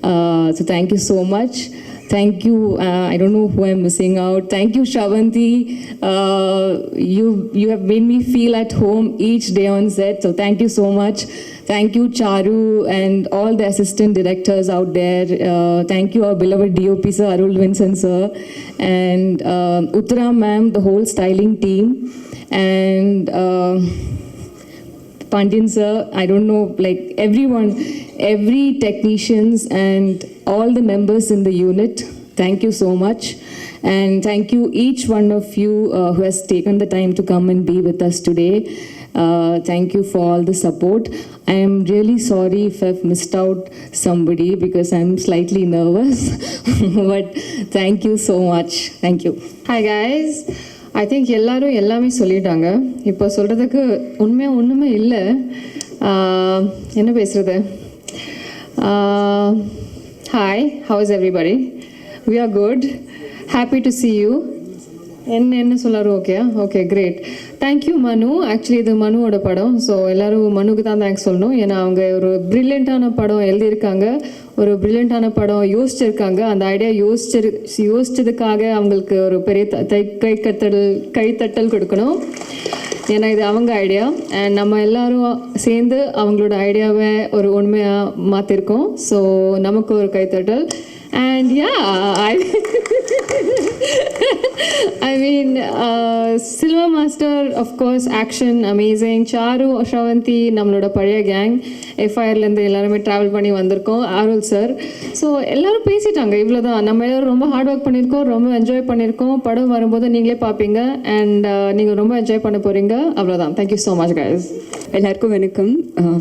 So thank you so much. Thank you. I don't know who I'm missing out. Thank you, Shravanti. You have made me feel at home each day on set. So thank you so much. Thank you, Charu, and all the assistant directors out there. Thank you, our beloved DOP sir, Arul Vincent sir, and Uttara ma'am, the whole styling team, and Pandyan sir. I don't know, like everyone, every technicians and all the members in the unit. Thank you so much. And thank you each one of you who has taken the time to come and be with us today. Thank you for all the support. I am really sorry if I've missed out somebody because I'm slightly nervous. But thank you so much. Thank you. Hi guys. I think எல்லாரும் எல்லாமே சொல்லிட்டாங்க. இப்போ சொல்கிறதுக்கு உண்மையாக ஒன்றுமே இல்லை. என்ன பேசுகிறது? Hi, how is everybody? We are good. Happy to see you. என்ன சொல்லாரு? Okay great. Thank you Manu. Actually இது மனுவோட படம். ஸோ எல்லோரும் மனுக்கு தான் தேங்க்ஸ் சொல்லணும். ஏன்னா அவங்க ஒரு ப்ரில்லியண்ட்டான படம் எழுதியிருக்காங்க, ஒரு ப்ரில்லியண்ட்டான படம் யோசிச்சிருக்காங்க. அந்த ஐடியா யோசிச்சதுக்காக அவங்களுக்கு ஒரு பெரிய கைத்தட்டல் கொடுக்கணும். ஏன்னா இது அவங்க ஐடியா அண்ட் நம்ம எல்லோரும் சேர்ந்து அவங்களோட ஐடியாவை ஒரு உண்மையாக மாற்றிருக்கோம். ஸோ நமக்கு ஒரு கைத்தட்டல். And yeah, I mean, Silva Master, of course, action, amazing. Charu, Shravanti, நம்மளோட பழைய கேங், எஃப்ஐஆர்லேருந்து எல்லாருமே ட்ராவல் பண்ணி வந்திருக்கோம். ஆருல் சார். ஸோ எல்லோரும் பேசிட்டாங்க, இவ்வளோ தான். நம்ம எல்லோரும் ரொம்ப ஹார்ட் ஒர்க் பண்ணியிருக்கோம், ரொம்ப என்ஜாய் பண்ணியிருக்கோம். படம் வரும்போது நீங்களே பார்ப்பீங்க அண்ட் நீங்கள் ரொம்ப என்ஜாய் பண்ண போகிறீங்க. அவ்வளோதான். Thank you so much guys. எல்லாருக்கும் வணக்கம்.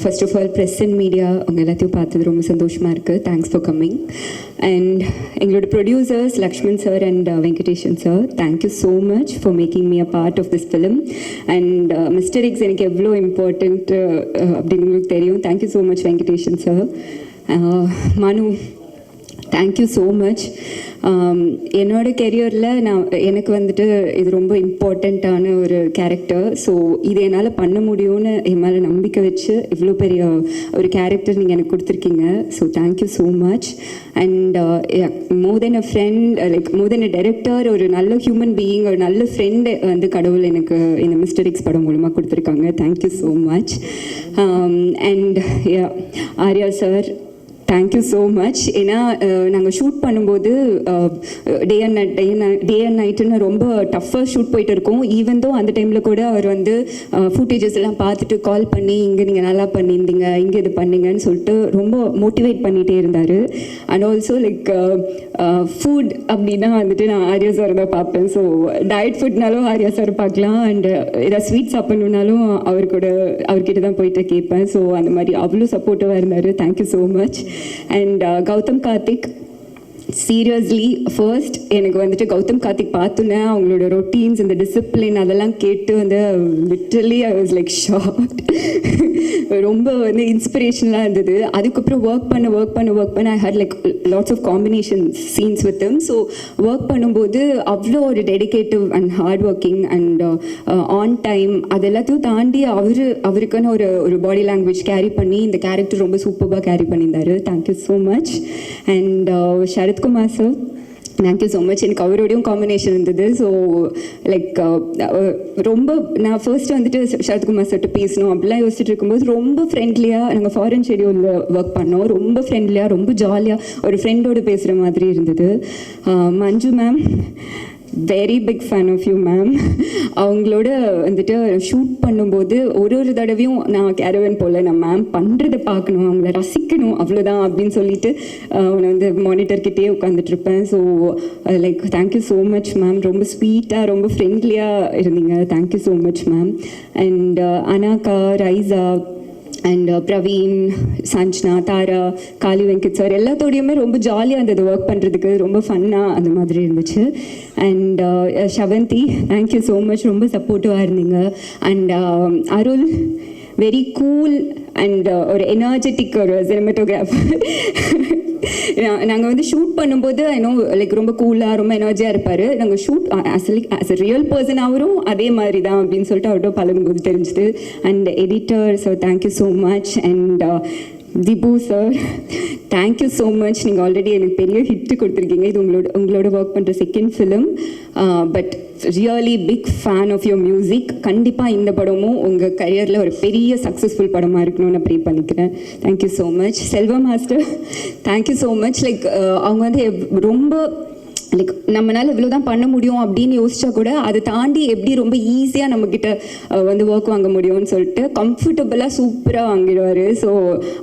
First of all press and media அவங்க எல்லாத்தையும் பார்த்தது ரொம்ப சந்தோஷமாக இருக்குது. Thanks for coming. அண்ட் எங்களோட producers Lakshman sir and Venkatesan sir, thank you so much for making me a part of this film. And mister X எனக்கு எவ்வளோ இம்பார்ட்டண்ட் அப்படின்னு உங்களுக்கு தெரியும். Thank you so much Venkatesan sir. Manu, thank you so much. என்னோட கெரியரில் எனக்கு வந்துட்டு இது ரொம்ப இம்பார்ட்டண்ட்டான ஒரு கேரக்டர். ஸோ இது என்னால் பண்ண முடியும்னு என் மேலே நம்பிக்கை வச்சு இவ்வளோ பெரிய ஒரு கேரக்டர் நீங்கள் எனக்கு கொடுத்துருக்கீங்க. So thank you so much. And more then a friend, like more then a director, ஒரு நல்ல ஹியூமன் பீயிங், ஒரு நல்ல ஃப்ரெண்டு வந்து கடவுள் எனக்கு இந்த மிஸ்டர் எக்ஸ் படம் மூலமாக கொடுத்துருக்காங்க. Thank you so much. And Arya sir, thank you so much. ஏன்னா நாங்கள் ஷூட் பண்ணும்போது டே அண்ட் நைட்டுன்னு ரொம்ப டஃப்பாக ஷூட் போயிட்டு இருக்கோம். ஈவன் தோ அந்த டைமில் கூட அவர் வந்து ஃபுட்டேஜஸ் எல்லாம் பார்த்துட்டு கால் பண்ணி இங்கே நீங்கள் நல்லா பண்ணியிருந்தீங்க, இங்கே இது பண்ணீங்கன்னு சொல்லிட்டு ரொம்ப மோட்டிவேட் பண்ணிகிட்டே இருந்தார். அண்ட் ஆல்சோ லைக் ஃபுட் அப்படின்னா வந்துட்டு நான் ஆர்யா சார் தான் பார்ப்பேன். ஸோ டயட் ஃபுட்னாலும் ஆர்யா சார் பார்க்கலாம். அண்ட் ஏதாவது ஸ்வீட் சாப்பிட்ணுன்னாலும் அவர்கிட்ட தான் போயிட்டு கேட்பேன். ஸோ அந்த மாதிரி அவ்வளோ சப்போர்ட்டிவாக இருந்தார். Thank you so much. And Gautham Karthik, seriously first எனக்கு வந்துட்டு கௌதம் கார்த்திக் பார்த்தோன்னே அவங்களோட ரொட்டீன்ஸ், இந்த டிசிப்ளின் அதெல்லாம் கேட்டு வந்து literally I was like shocked. ரொம்ப வந்து இன்ஸ்பிரேஷனலாக இருந்தது. அதுக்கப்புறம் ஒர்க் பண்ண I had like lots of combination scenes with him. So work பண்ணும்போது அவ்வளோ ஒரு dedicative and hard working and on time அது எல்லாத்தையும் தாண்டி அவருக்கான ஒரு பாடி லாங்குவேஜ் கேரி பண்ணி இந்த கேரக்டர் ரொம்ப சூப்பராக கேரி பண்ணியிருந்தாரு. Thank you so much. And Sarathkumar sir, thank you so much. எனக்கு அவரோடையும் காம்பினேஷன் இருந்தது. ஸோ லைக் ரொம்ப நான் ஃபர்ஸ்ட் வந்துட்டு சரத்குமார் சார்ட்டு பேசணும் அப்படிலாம் யோசிச்சுட்டு இருக்கும்போது ரொம்ப ஃப்ரெண்ட்லியாக நாங்கள் ஃபாரின் ஷெடியூலில் ஒர்க் பண்ணோம். ரொம்ப ஃப்ரெண்ட்லியாக, ரொம்ப ஜாலியாக ஒரு ஃப்ரெண்டோடு பேசுகிற மாதிரி இருந்தது. Manju ma'am, very big fan of you ma'am. அவங்களோட வந்துட்டு ஷூட் பண்ணும்போது ஒரு தடவையும் நான் கேரவன் போல் நான் மேம் பண்ணுறதை பார்க்கணும், அவங்கள ரசிக்கணும், அவ்வளோதான் அப்படின்னு சொல்லிட்டு அவனை வந்து மானிட்டர்கிட்டே உட்காந்துட்ருப்பேன். So like thank you so much ma'am. ரொம்ப ஸ்வீட்டாக, ரொம்ப ஃப்ரெண்ட்லியாக இருந்தீங்க. Thank you so much ma'am. And Anagha, Raiza and Praveen, Sanjana, Tara, Kali Venkat sir எல்லாத்தோடையுமே ரொம்ப ஜாலியாக இருந்தது ஒர்க் பண்ணுறதுக்கு. ரொம்ப ஃபன்னாக அந்த மாதிரி இருந்துச்சு. And Shavanthi, thank you so much. ரொம்ப சப்போர்ட்டிவாக இருந்தீங்க. And Arul, very cool and ஒரு எனர்ஜெட்டிக் ஒரு சினிமாட்டோகிராஃபர். நாங்கள் வந்து ஷூட் பண்ணும்போது ஐநோ லைக் ரொம்ப கூலாக, ரொம்ப எனர்ஜியாக இருப்பார். நாங்கள் shoot as a real person அவரும் அதே மாதிரி தான் அப்படின்னு சொல்லிட்டு அவர்கிட்ட பழகும்போது தெரிஞ்சுது. And editor sir, thank you so much. And Dhibu sir, thank you so much. நீங்கள் ஆல்ரெடி எனக்கு பெரிய ஹிட்டு கொடுத்துருக்கீங்க. இது உங்களோட ஒர்க் பண்ணுற second film. But really big fan of your music. கண்டிப்பாக இந்த படமும் உங்கள் கரியரில் ஒரு பெரிய சக்ஸஸ்ஃபுல் படமாக இருக்கணும்னு நான் ப்ரே பண்ணிக்கிறேன். Thank you so much. Selva master, thank you so much. Like அவங்க வந்து ரொம்ப லைக் நம்மளால் இவ்வளோ தான் பண்ண முடியும் அப்படின்னு யோசிச்சா கூட அதை தாண்டி எப்படி ரொம்ப ஈஸியாக நம்மக்கிட்ட வந்து ஒர்க் வாங்க முடியும்னு சொல்லிட்டு கம்ஃபர்டபுளாக சூப்பராக வாங்கிடுவார். ஸோ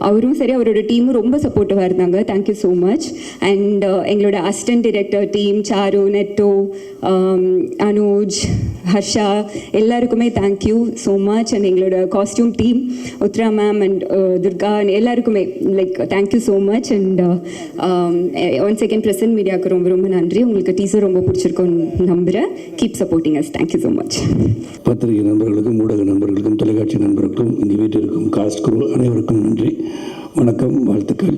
அவரும் சரி அவரோட டீமும் ரொம்ப சப்போர்ட்டிவாக இருந்தாங்க. Thank you so much. அண்ட் எங்களோட assistant director team Charu, Netto, Anuj, Harsha எல்லாருக்குமே தேங்க்யூ ஸோ மச். அண்ட் எங்களோட costume team Uthra ma'am and Durga எல்லாருக்குமே like thank you so much. And one second present மீடியாவுக்கு ரொம்ப ரொம்ப நன்றி. உங்களுக்கு டீசர் ரொம்ப பிடிச்சிருக்கும்னு நம்புகிறேன். Keep supporting us. Thank you so much. பத்திரிகை நண்பர்களுக்கும் ஊடக நண்பர்களுக்கும் தொலைக்காட்சி நண்பர்களுக்கும் இந்த வீட்டிற்கும் காஸ்ட் குரூ அனைவருக்கும் நன்றி, வணக்கம், வாழ்த்துக்கள்.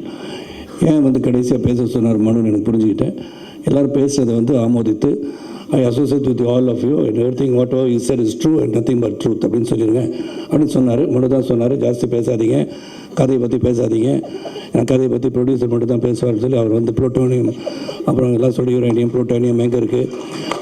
ஏன் வந்து கடைசியாக பேச சொன்னார் மனுன்னு எனக்கு புரிஞ்சுக்கிட்டேன். எல்லோரும் பேசுகிறத வந்து ஆமோதித்து I associate with all of you and everything whatever you said is true and nothing but truth அப்படின்னு சொல்லிடுங்க அப்படின்னு சொன்னார். மனு தான் சொன்னார், ஜாஸ்தி பேசாதீங்க, கதையை பற்றி பேசாதீங்க, எனக்கு கதையை பற்றி ப்ரொடியூசர் மட்டும் தான் பேசுவார்னு சொல்லி அவர் வந்து புளூட்டோனியம் அப்புறம் எல்லாம் சொல்லி யுரேனியம் புளூட்டோனியம் எங்கே இருக்குது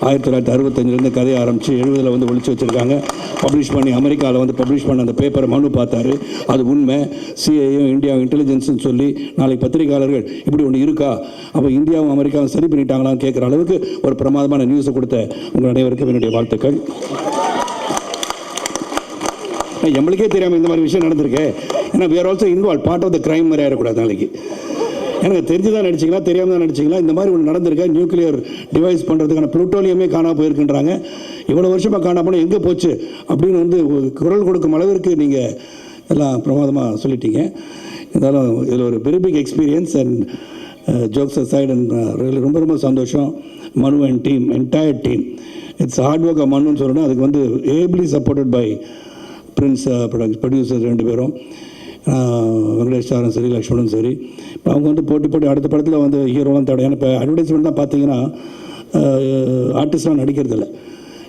1965 கதையை ஆரம்பித்து 70 வந்து ஒழிச்சு வச்சுருக்காங்க. பப்ளிஷ் பண்ணி அமெரிக்காவில் வந்து பப்ளிஷ் பண்ண அந்த பேப்பரை மனு பார்த்தாரு, அது உண்மை, சிஐயும் இந்தியா இன்டெலிஜென்ஸ்னு சொல்லி நாளைக்கு பத்திரிகையாளர்கள் இப்படி ஒன்று இருக்கா, அப்போ இந்தியாவும் அமெரிக்காவும் சரி பண்ணிட்டாங்களான்னு கேட்குற அளவுக்கு ஒரு பிரமாதமான நியூஸை கொடுத்த உங்கள் அனைவருக்கும் என்னுடைய வாழ்த்துக்கள். நம்மளுக்கே தெரியாமல் இந்த மாதிரி விஷயம் நடந்திருக்கு. ஏன்னா we are also involved, part of the crime மாதிரி ஆகிடக்கூடாது. நாளைக்கு எனக்கு தெரிஞ்சு தான் நடிச்சிங்களா தெரியாமல் தான் நடிச்சிங்களா இந்த மாதிரி ஒன்று நடந்திருக்கேன். நியூக்ளியர் டிவைஸ் பண்ணுறதுக்கான புளூட்டோனியமே காணாமல் போயிருக்குன்றாங்க. இவ்வளோ வருஷமாக காணாமல் போனால் எங்கே போச்சு அப்படின்னு வந்து குரல் கொடுக்கும் அளவிற்கு நீங்கள் எல்லாம் பிரமாதமாக சொல்லிட்டீங்க. இருந்தாலும் இதில் ஒரு very big experience and jokes aside and ரொம்ப ரொம்ப சந்தோஷம். Manu and team, entire team, it's hard work. மனுன்னு சொல்லணும், அதுக்கு வந்து ably supported by Prince producer 2 பேரும், வெங்கடேஷ் சாரும் சரி, லக்ஷ்மணும் சரி. இப்போ அவங்க வந்து போட்டி அடுத்த படத்தில் வந்து ஹீரோலாம் தேவை. ஏன்னா இப்போ அட்வர்டைஸ்மெண்ட் தான் பார்த்தீங்கன்னா ஆர்டிஸ்ட்லாம் நடிக்கிறதில்ல,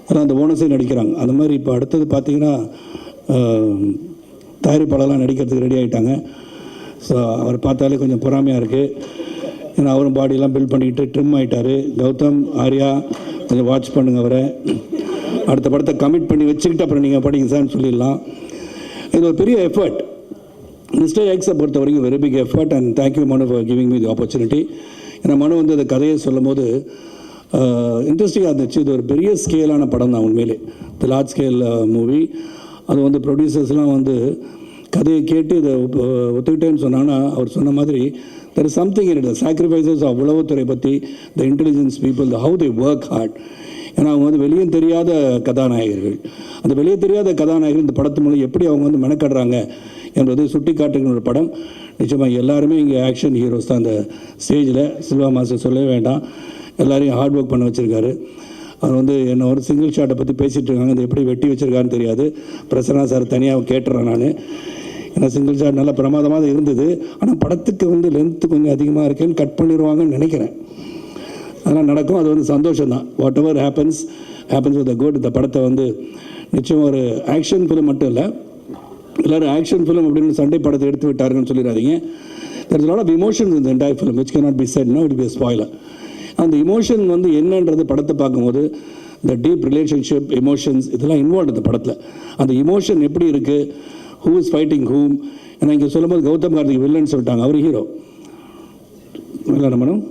எல்லாம் அந்த ஓனர்ஸே நடிக்கிறாங்க. அந்த மாதிரி இப்போ அடுத்தது பார்த்தீங்கன்னா தயாரிப்பாளர்லாம் நடிக்கிறதுக்கு ரெடி ஆகிட்டாங்க. ஸோ அவர் பார்த்தாலே கொஞ்சம் பொறாமையாக இருக்குது. ஏன்னா அவரும் பாடியெல்லாம் பில்ட் பண்ணிக்கிட்டு ட்ரிம் ஆகிட்டார். கௌதம், ஆர்யா கொஞ்சம் வாட்ச் பண்ணுங்கள் அவரை. அடுத்த படத்தை கமிட் பண்ணி வச்சுக்கிட்டு அப்புறம் நீங்கள் படிங்க சார்னு சொல்லிடலாம். இது ஒரு பெரிய எஃபர்ட். மிஸ்டர் எக்ஸை பொறுத்த வரைக்கும் very big effort and thank you Manu for giving me the opportunity. ஏன்னா மனு வந்து அந்த கதையை சொல்லும் போது இன்ட்ரெஸ்டிங்காக இருந்துச்சு. இது ஒரு பெரிய ஸ்கேலான படம் தான் உண்மையிலே, தி லார்ஜ் ஸ்கேல் மூவி. அது வந்து ப்ரொடியூசர்ஸ்லாம் வந்து கதையை கேட்டு இதை ஒத்துக்கிட்டேன்னு சொன்னாங்கன்னா அவர் சொன்ன மாதிரி there is something in it. Sacrifices of உளவுத்துறை பற்றி, the intelligence people, the how they work hard. ஏன்னா அவங்க வந்து வெளியே தெரியாத கதாநாயகர்கள். அந்த வெளியே தெரியாத கதாநாயகர்கள் இந்த படத்து மூலம் எப்படி அவங்க வந்து மெனக்கடுறாங்க என்பது சுட்டி காட்டுகிற ஒரு படம். நிச்சயமாக எல்லாருமே இங்கே ஆக்ஷன் ஹீரோஸ் தான். அந்த ஸ்டேஜில் சில்வா மாஸ்டர் சொல்லவே வேண்டாம், எல்லாரையும் ஹார்ட் ஒர்க் பண்ண வச்சுருக்காரு. அவர் வந்து என்ன ஒரு சிங்கிள் ஷாட்டை பற்றி பேசிகிட்டு இருக்காங்க, அது எப்படி வெட்டி வச்சுருக்காருன்னு தெரியாது. பிரசன்னா சார் தனியாக கேட்டுறேன் நான். ஏன்னா சிங்கிள் ஷாட் நல்லா பிரமாதமாக இருந்தது. ஆனால் படத்துக்கு வந்து லென்த்து கொஞ்சம் அதிகமாக இருக்கேன்னு கட் பண்ணிடுவாங்கன்னு நினைக்கிறேன். அதெல்லாம் நடக்கும், அது வந்து சந்தோஷம் தான். What ever happens with the good. இந்த படத்தை வந்து நிச்சயம் ஒரு ஆக்ஷன் ஃபிலிம் மட்டும் இல்லை, எல்லோரும் ஆக்ஷன் ஃபிலிம் அப்படின்னு சண்டை படத்தை எடுத்து விட்டாருன்னு சொல்லிடாதீங்க. there is a lot of emotions in the entire film which cannot be said, no, it will be a spoiler. அந்த இமோஷன் வந்து என்னன்றது படத்தை பார்க்கும்போது இந்த டீப் ரிலேஷன்ஷிப் எமோஷன்ஸ் இதெல்லாம் இன்வால்வ் இந்த படத்தில். அந்த இமோஷன் எப்படி இருக்குது, ஹூ இஸ் ஃபைட்டிங் ஹூம். ஏன்னா இங்கே சொல்லும்போது கௌதம் கார்த்திக் வில்லன்னு சொல்லிட்டாங்க, அவர் ஹீரோ. நல்லா நம்மளும்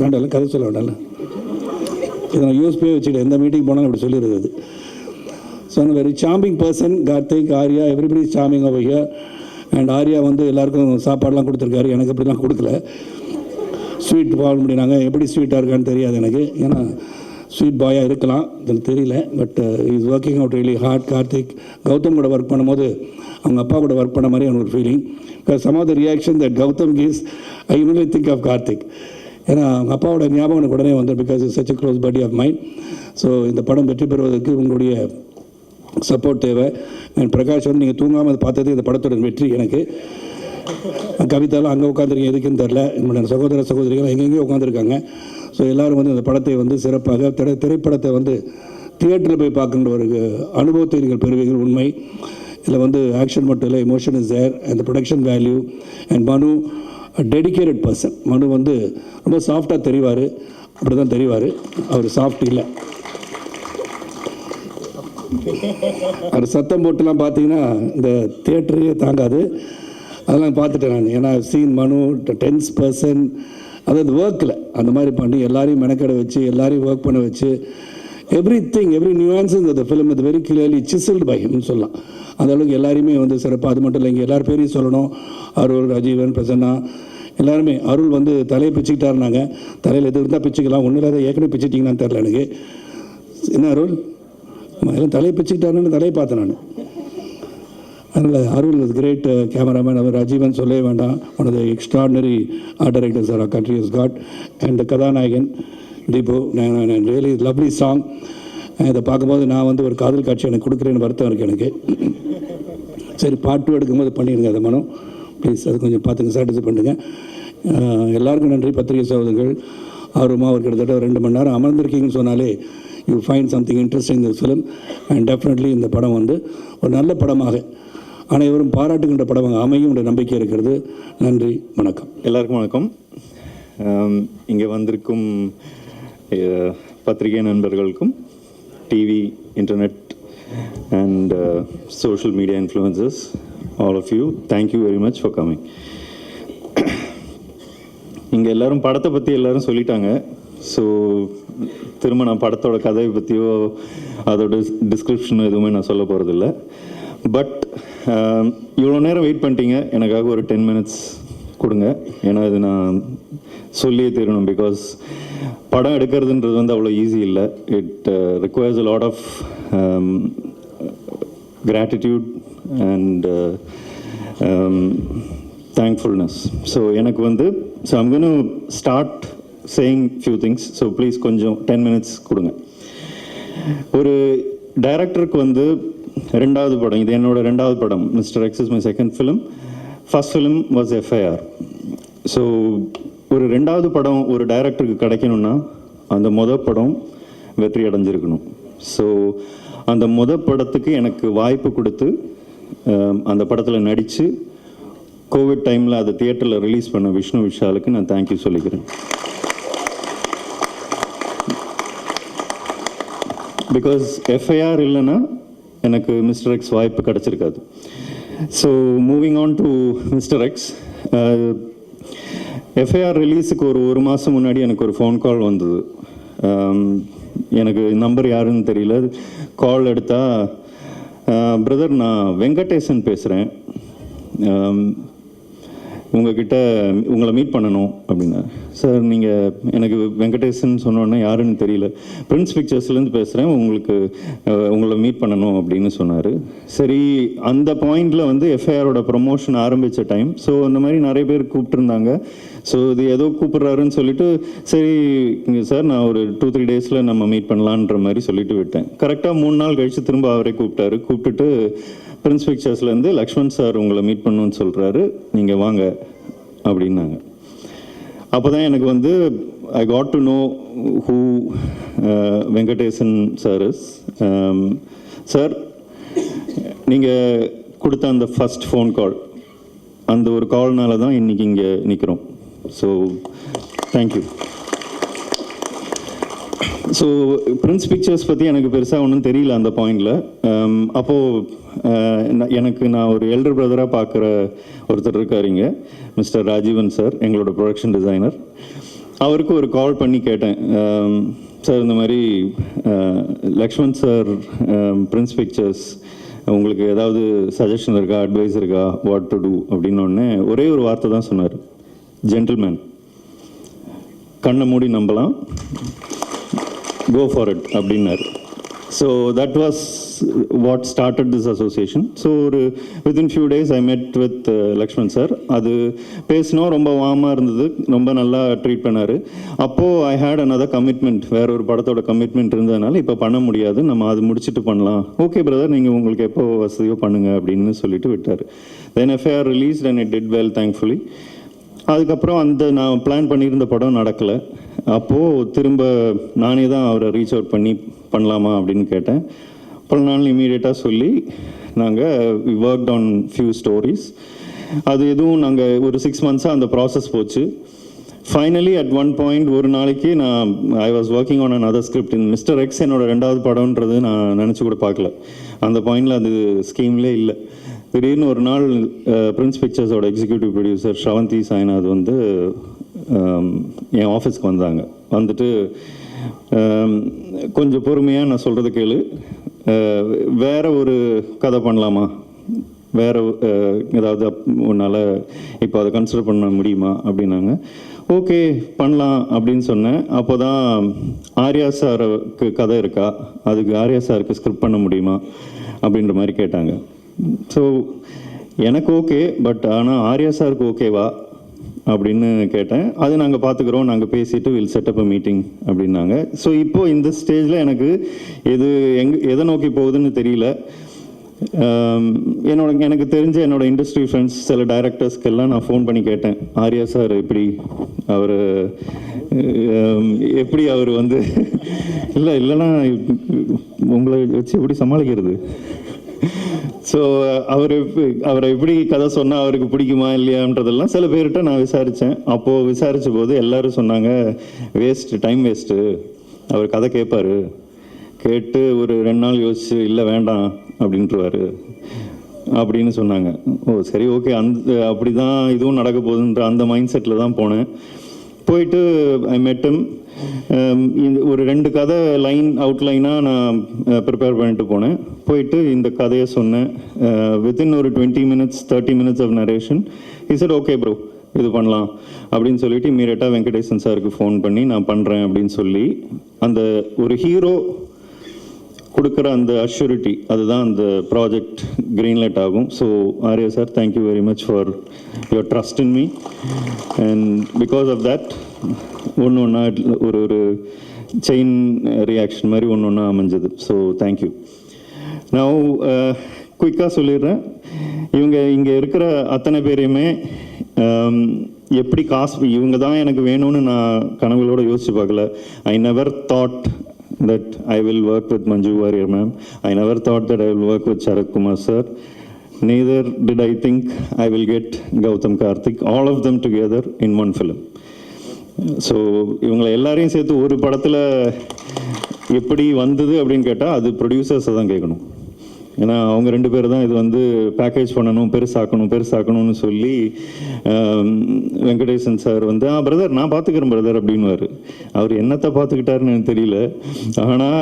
வேண்டாம் கதை சொல்ல வேண்டாம்ல, இதை நான் யூஎஸ்பியே வச்சுக்கிட்டேன், எந்த மீட்டிங் போனாலும் அப்படி சொல்லிடுறது. அது ஸோ அந்த very charming person Karthik, Arya, everybody is charming over here. And Arya வந்து எல்லாருக்கும் சாப்பாடெலாம் கொடுத்துருக்காரு, எனக்கு அப்படிலாம் கொடுக்கல. ஸ்வீட் வாங்க முடியினாங்க, எப்படி ஸ்வீட்டாக இருக்கான்னு தெரியாது எனக்கு, ஏன்னா ஸ்வீட் பாயாக இருக்கலாம், எனக்கு தெரியல. But is working out really hard. Karthik Gautham கூட ஒர்க் பண்ணும்போது அவங்க அப்பா கூட ஒர்க் பண்ண மாதிரி எனக்கு ஒரு feeling. Because some of the reaction that Gautham gives I immediately think of Karthik. ஏன்னா அவங்க அப்பாவோட ஞாபகம் எனக்கு உடனே வந்து because is such a close buddy of mind. So இந்த படம் வெற்றி பெறுவதற்கு உங்களுடைய சப்போர்ட் தேவை. அண்ட் பிரகாஷ் வந்து நீங்கள் தூங்காமல் அதை பார்த்தது இந்த படத்தோட வெற்றி. எனக்கு கவிதாலாம் அங்கே உட்காந்துருக்கேன், எதுக்குன்னு தெரில. என்னோட சகோதர சகோதரிகள் எங்கெங்கேயோ உட்காந்துருக்காங்க. ஸோ எல்லோரும் வந்து இந்த படத்தை வந்து சிறப்பாக திரைப்படத்தை வந்து தியேட்டரில் போய் பார்க்கின்ற ஒரு அனுபவத்தை நீங்கள் பெறுவீர்கள். உண்மை இதில் வந்து ஆக்ஷன் மட்டும் இல்லை, emotion is there and the production value. And Manu dedicated person. Manu வந்து ரொம்ப சாஃப்டாக தெரிவார், அப்படி தான் தெரிவார். அவர் சாஃப்ட் இல்லை, அவர் சத்தம் போட்டுலாம் பார்த்தீங்கன்னா இந்த தியேட்டரையே தாங்காது. அதெல்லாம் பார்த்துட்டேன் நான். ஏன்னா சீன் மனு டென்ஸ் பர்சன், அதாவது ஒர்க்கில் அந்த மாதிரி பண்ணி எல்லாரையும் மெனக்கடை வச்சு எல்லாரையும் ஒர்க் பண்ண வச்சு எவ்ரி நியூஆன்ஸ் இந்த ஃபிலிம் இது வெரி கிளியர்லி சிசில்டு பை ஹிம்னு சொல்லலாம். அந்த அளவுக்கு எல்லாருமே வந்து சிறப்பாக. அது மட்டும் இல்லை, இங்கே எல்லார் பேரையும் சொல்லணும். அருள், ராஜீவன், பிரசன்னா எல்லாருமே. அருள் வந்து தலையை பிச்சுக்கிட்டாருனாங்க. தலையில் எது இருந்தால் பிச்சுக்கலாம், ஒன்றும் இல்லாத ஏற்கனவே பிச்சுட்டிங்கன்னு தெரில எனக்கு. என்ன அருள் எல்லாம் தலையை பிச்சுக்கிட்டாருன்னு தலையை பார்த்தேன் நான். அதனால் அருள் இஸ் கிரேட் கேமராமேன். அவர் ராஜீவன் சொல்லவே வேண்டாம், one of the extraordinary art directors our country is got. And கதாநாயகன் தீபு, ரியலி லவ்லி சாங். இதை பார்க்கும்போது நான் வந்து ஒரு காதல் காட்சி எனக்கு கொடுக்குறேன்னு வருத்தம் இருக்குது எனக்கு. சரி, பார்ட் 2 எடுக்கும்போது பண்ணிடுங்க அதை மனம் ப்ளீஸ். அது கொஞ்சம் பார்த்துங்க, சாட்டிஸ்ஃபை பண்ணுங்க. எல்லாருக்கும் நன்றி. பத்திரிகை சகோதரர்கள் ஆர்வமாக அவர் கிட்டத்தட்ட 2 மணி நேரம் அமர்ந்திருக்கீங்கன்னு சொன்னாலே யூ ஃபைண்ட் சம்திங் இன்ட்ரெஸ்டிங் இந்த ஃபிலிம். அண்ட் டெஃபினெட்லி இந்த படம் வந்து ஒரு நல்ல படமாக அனைவரும் பாராட்டுகின்ற படமாக அமையும் என்ற நம்பிக்கை இருக்கிறது. நன்றி, வணக்கம். எல்லாருக்கும் வணக்கம். இங்கே வந்திருக்கும் பத்திரிகை நண்பர்களுக்கும், TV, internet and social media influencers, all of you, thank you very much for coming. இங்கே எல்லாரும் படத்தை பற்றி எல்லாரும் சொல்லிட்டாங்க. ஸோ திரும்ப நான் படத்தோட கதையை பற்றியோ அதோட டிஸ்கிரிப்ஷனோ எதுவுமே நான் சொல்ல போகிறதில்ல. பட் இவ்வளோ நேரம் வெயிட் பண்ணிட்டீங்க, எனக்காக ஒரு 10 minutes கொடுங்க. ஏன்னா இது நான் சொல்லியே தீரணும். பிகாஸ் படம் எடுக்கிறதுன்றது வந்து அவ்வளோ ஈஸி இல்லை. It requires a lot of gratitude and thankfulness. So எனக்கு வந்து I'm going to start saying few things. So please கொஞ்சம் 10 minutes கொடுங்க. ஒரு டைரக்டருக்கு வந்து 2வது படம், இது என்னோட 2வது படம். Mister X is my second film. First film was FIR. So ஒரு 2வது படம் ஒரு டைரக்டருக்கு கிடைக்கணும்னா அந்த மொதல் படம் வெற்றி அடைஞ்சிருக்கணும். ஸோ அந்த படத்துக்கு எனக்கு வாய்ப்பு கொடுத்து அந்த படத்தில் நடித்து கோவிட் டைமில் அதை தியேட்டரில் ரிலீஸ் பண்ண விஷ்ணு விஷாலுக்கு நான் தேங்க்யூ சொல்லிக்கிறேன். பிகாஸ் FIR இல்லைன்னா எனக்கு மிஸ்டர் எக்ஸ் வாய்ப்பு கிடச்சிருக்காது. So moving on to mister X, FIR ரிலீஸுக்கு ஒரு மாதம் முன்னாடி எனக்கு ஒரு ஃபோன் கால் வந்தது. எனக்கு நம்பர் யாருன்னு தெரியல. கால் எடுத்தால், பிரதர் நான் வெங்கடேசன் பேசுகிறேன், உங்களை மீட் பண்ணணும் அப்படின்னா. சார் நீங்கள் எனக்கு வெங்கடேசன் சொன்னோன்னே யாருன்னு தெரியல, பிரின்ஸ் பிக்சர்ஸ்லேருந்து பேசுகிறேன், உங்களை மீட் பண்ணணும் அப்படின்னு சொன்னார். சரி, அந்த பாயிண்டில் வந்து FIRோட ப்ரொமோஷன் ஆரம்பித்த டைம். ஸோ அந்த மாதிரி நிறைய பேர் கூப்பிட்டுருந்தாங்க. ஸோ இது ஏதோ கூப்பிட்றாருன்னு சொல்லிட்டு, சரி சார் நான் ஒரு 2-3 டேஸில் நம்ம மீட் பண்ணலான்ற மாதிரி சொல்லிட்டு விட்டேன். கரெக்டாக 3 நாள் கழித்து திரும்ப அவரே கூப்பிட்டுட்டு பிரின்ஸ் பிக்சர்ஸ்லேருந்து லக்ஷ்மண் சார் உங்களை மீட் பண்ணணும்னு சொல்கிறாரு, நீங்கள் வாங்க அப்படின்னாங்க. அப்போ தான் எனக்கு வந்து I got to know who Venkatesan sir is. Sir நீங்கள் கொடுத்த அந்த ஃபஸ்ட் ஃபோன் கால், அந்த ஒரு கால்னால தான் இன்றைக்கி இங்கே நிற்கிறோம். So thank you. So Prince pictures பற்றி எனக்கு பெருசாக ஒன்றும் தெரியல அந்த பாயிண்டில். அப்போது நான் ஒரு எல்டர் பிரதராக பார்க்குற ஒருத்தர் இருக்காருங்க, மிஸ்டர் ராஜீவன் சார், எங்களோட ப்ரொடக்ஷன் டிசைனர். அவருக்கு ஒரு கால் பண்ணி கேட்டேன், சார் இந்த மாதிரி லக்ஷ்மண் சார் பிரின்ஸ் பிக்சர்ஸ், உங்களுக்கு ஏதாவது சஜஷன் இருக்கா, அட்வைஸ் இருக்கா, வாட் டு டூ அப்படின்னோடனே ஒரே ஒரு வார்த்தை தான் சொன்னார், ஜென்டில்மேன், கண்ணை மூடி நம்பலாம், கோ ஃபார் இட் அப்படின்னாரு. So that was what started this association. So ஒரு within few days I met with Lakshman sir. அது பேசினோம், ரொம்ப வார்மாக இருந்தது, ரொம்ப நல்லா ட்ரீட் பண்ணார். அப்போது ஐ ஹேட் another கமிட்மெண்ட், வேற ஒரு படத்தோட கமிட்மெண்ட் இருந்ததுனால இப்போ பண்ண முடியாது, நம்ம அது முடிச்சுட்டு பண்ணலாம். ஓகே பிரதர், நீங்கள் உங்களுக்கு எப்போ வசதியோ பண்ணுங்க அப்படின்னு சொல்லிட்டு விட்டார். தென் FIR released and it did well thankfully. அதுக்கப்புறம் நான் பிளான் பண்ணியிருந்த படம் நடக்கலை. அப்போது திரும்ப நானே தான் அவரை ரீச் அவுட் பண்ணலாமா அப்படின்னு கேட்டேன். அப்புறம் நான் இமீடியட்டாக சொல்லி நாங்கள் ஒர்க்ட் ஆன் ஃபியூ ஸ்டோரிஸ். அது எதுவும் நாங்கள் ஒரு 6 months-ஆக அந்த ப்ராசஸ் போச்சு. ஃபைனலி அட் ஒன் பாயிண்ட் ஒரு நாளைக்கு I was working on another script. Mister X என்னோட 2வது படம்ன்றது நான் நினச்சி கூட பார்க்கல. அந்த பாயிண்டில் அது ஸ்கீம்லேயே இல்லை. திடீர்னு ஒரு நாள் பிரின்ஸ் பிக்சர்ஸோட எக்ஸிக்யூட்டிவ் ப்ரொடியூசர் ஸ்ரவந்தி சாய்நாத் வந்து என் ஆஃபீஸ்க்கு வந்தாங்க. வந்துட்டு கொஞ்சம் பொறுமையாக நான் சொல்கிறது கேளு, வேறு ஒரு கதை பண்ணலாமா, வேறு ஏதாவது உன்னால் இப்போ அதை கன்சிடர் பண்ண முடியுமா அப்படின்னாங்க. ஓகே பண்ணலாம் அப்படின்னு சொன்னேன். அப்போ தான் ஆர்யா சாருக்கு கதை இருக்கா, அதுக்கு ஆர்யா சாருக்கு ஸ்கிரிப்ட் பண்ண முடியுமா அப்படின்ற மாதிரி கேட்டாங்க. ஸோ எனக்கு ஓகே, பட் ஆனால் ஆர்யா சாருக்கு ஓகேவா அப்படின்னு கேட்டேன். அது நாங்கள் பார்த்துக்குறோம், நாங்கள் பேசிட்டு வில் செட்டப் அ மீட்டிங் அப்படின்னாங்க. ஸோ இப்போது இந்த ஸ்டேஜில் எனக்கு எதை நோக்கி போகுதுன்னு தெரியல. எனக்கு தெரிஞ்ச என்னோடய இண்டஸ்ட்ரி ஃப்ரெண்ட்ஸ் சில டைரக்டர்ஸ்க்கெல்லாம் நான் ஃபோன் பண்ணி கேட்டேன், ஆர்யா சார் எப்படி அவர் வந்து இல்லைன்னா உங்களை வச்சு எப்படி சமாளிக்கிறது, ஸோ அவரை எப்படி கதை சொன்னால் அவருக்கு பிடிக்குமா இல்லையான்றதெல்லாம் சில பேர்கிட்ட நான் விசாரித்தேன். அப்போது விசாரித்த போது எல்லோரும் சொன்னாங்க, டைம் வேஸ்ட்டு, அவர் கதை கேட்பார், கேட்டு ஒரு 2 நாள் யோசிச்சு இல்லை வேண்டாம் அப்படின்ட்டுருவார் அப்படின்னு சொன்னாங்க. ஓ சரி ஓகே, அப்படி தான் இதுவும் நடக்க போகுதுன்ற அந்த மைண்ட் செட்டில் தான் போனேன். போயிட்டு ஐ மெட்டம், ஒரு 2 கதை அவுட்லைனாக நான் ப்ரிப்பேர் பண்ணிட்டு போனேன். போயிட்டு இந்த கதையை சொன்னேன். வித்தின் ஒரு 20 minutes 30 minutes of narration he said okay bro இது பண்ணலாம் அப்படின்னு சொல்லிட்டு இம்மீடியட்டாக வெங்கடேசன் சாருக்கு ஃபோன் பண்ணி நான் பண்ணுறேன் அப்படின்னு சொல்லி, அந்த ஒரு ஹீரோ கொடுக்குற அந்த அஷ்யூரிட்டி, அதுதான் அந்த ப்ராஜெக்ட் க்ரீன்லைட் ஆகும். So Arya sir, thank you very much for your trust in me, and because of that ஒன்றா ஒரு செயின் ரியாக்ஷன் மாதிரி ஒன்றா அமைஞ்சது. So thank you. நான் குயிக்காக சொல்லிடுறேன், இங்கே இருக்கிற அத்தனை பேரையுமே எப்படி இவங்க தான் எனக்கு வேணும்னு நான் கனவுகளோடு யோசிச்சு பார்க்கல. I never thought that I will work with Manju Warrier ma'am. I never thought that I will work with Sharat Kumar sir. Neither did I think I will get Gautam Karthik, all of them together in one film. So இவங்களை எல்லாரையும் சேர்த்து ஒரு படத்தில் எப்படி வந்தது அப்படின்னு கேட்டால் அது ப்ரொடியூசர்ஸை தான் கேட்கணும். ஏன்னா அவங்க 2 பேர் தான் இது வந்து பேக்கேஜ் பண்ணணும், பெருசாக்கணும்னு சொல்லி வெங்கடேசன் சார் வந்து பிரதர் நான் பார்த்துக்கிறேன் பிரதர் அப்படின்னுவார். அவர் என்னத்தை பார்த்துக்கிட்டாருன்னு எனக்கு தெரியல. ஆனால்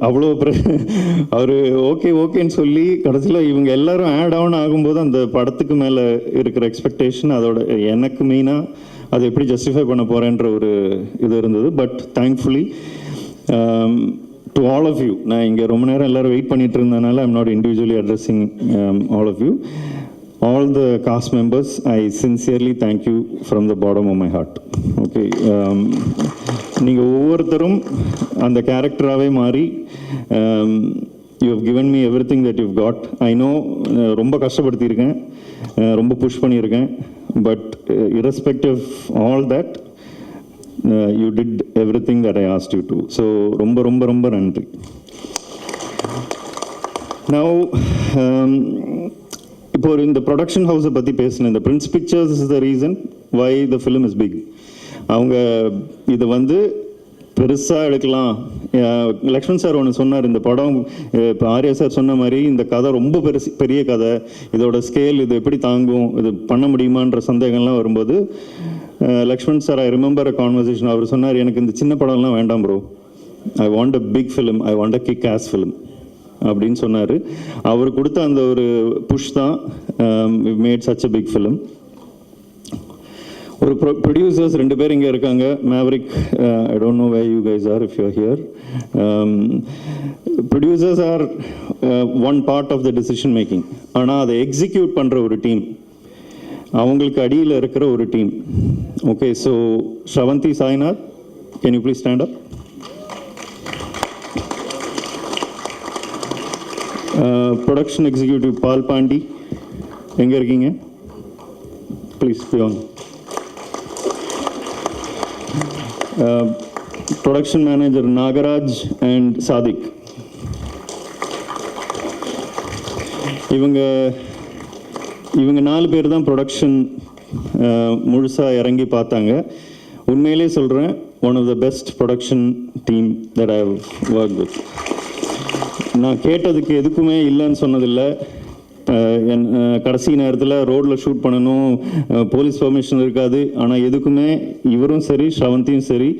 அவ்வளோ அவர் ஓகேன்னு சொல்லி கடைசியில் இவங்க எல்லாரும் ஆட் ஆன் ஆகும்போது அந்த படத்துக்கு மேலே இருக்கிற எக்ஸ்பெக்டேஷன், அதோட எனக்கு மெயினாக அதை எப்படி ஜஸ்டிஃபை பண்ண போகிறேன்ற ஒரு இது இருந்தது. But thankfully to all of you, நான் இங்கே ரொம்ப நேரம் எல்லோரும் வெயிட் பண்ணிட்டு இருந்தனால I'm not individually addressing all of you. All the cast members, I sincerely thank you from the bottom of my heart. Okay, நீங்கள் ஒவ்வொருத்தரும் அந்த கேரக்டராகவே மாறி you have given me everything that you've got. I know ரொம்ப கஷ்டப்படுத்தியிருக்கேன், ரொம்ப push பண்ணியிருக்கேன், but irrespective of all that, you did everything that I asked you to. So ரொம்ப நன்றி. Now இப்போ இந்த ப்ரொடக்ஷன் ஹவுஸை பற்றி பேசினேன். இந்த Prince Pictures is the reason why the film is big. அவங்க இதை வந்து பெருசாக எடுக்கலாம். லக்ஷ்மண் சார் ஒன்று சொன்னார், இந்த படம் இப்போ ஆர்யா சார் சொன்ன மாதிரி இந்த கதை ரொம்ப பெரிய கதை, இதோட ஸ்கேல் இது எப்படி தாங்கும், இது பண்ண முடியுமான்ற சந்தேகம்லாம் வரும்போது Lakshman sir, I remember a conversation, அவர் சொன்னார், எனக்கு இந்த சின்ன படம்லாம் வேண்டாம் bro, I want a big film, I want a kick ass film அப்படின்னு சொன்னார். அவர் கொடுத்த அந்த ஒரு புஷ் தான் made such a big film. ஒரு ப்ரொடியூசர்ஸ் 2 பேர் இங்கே இருக்காங்க. Maverick, I don't know where you guys are if you are here. Producers are one part of the decision making. ஆனால் அதை எக்ஸிக்யூட் பண்ணுற ஒரு டீம், அவங்களுக்கு அடியில் இருக்கிற ஒரு team. Okay, so Sravanthi Sainath, can you please stand up? Production executive Paul Pandi, எங்கே இருக்கீங்க? ப்ளீஸ் பியான். Production manager Nagaraj and Sadiq. இவங்க 4 பேர் தான் ப்ரொடக்ஷன் முழுசாக இறங்கி பார்த்தாங்க. உண்மையிலே சொல்கிறேன், one of the best production team that I have work with. நான் கேட்டதுக்கு எதுக்குமே இல்லைன்னு சொன்னதில்லை. கடைசி நேரத்தில் ரோட்டில் ஷூட் பண்ணணும், போலீஸ் பெர்மிஷன் இருக்காது. ஆனால் எதுக்குமே இவரும் சரி ஸ்ரவந்தியும் சரி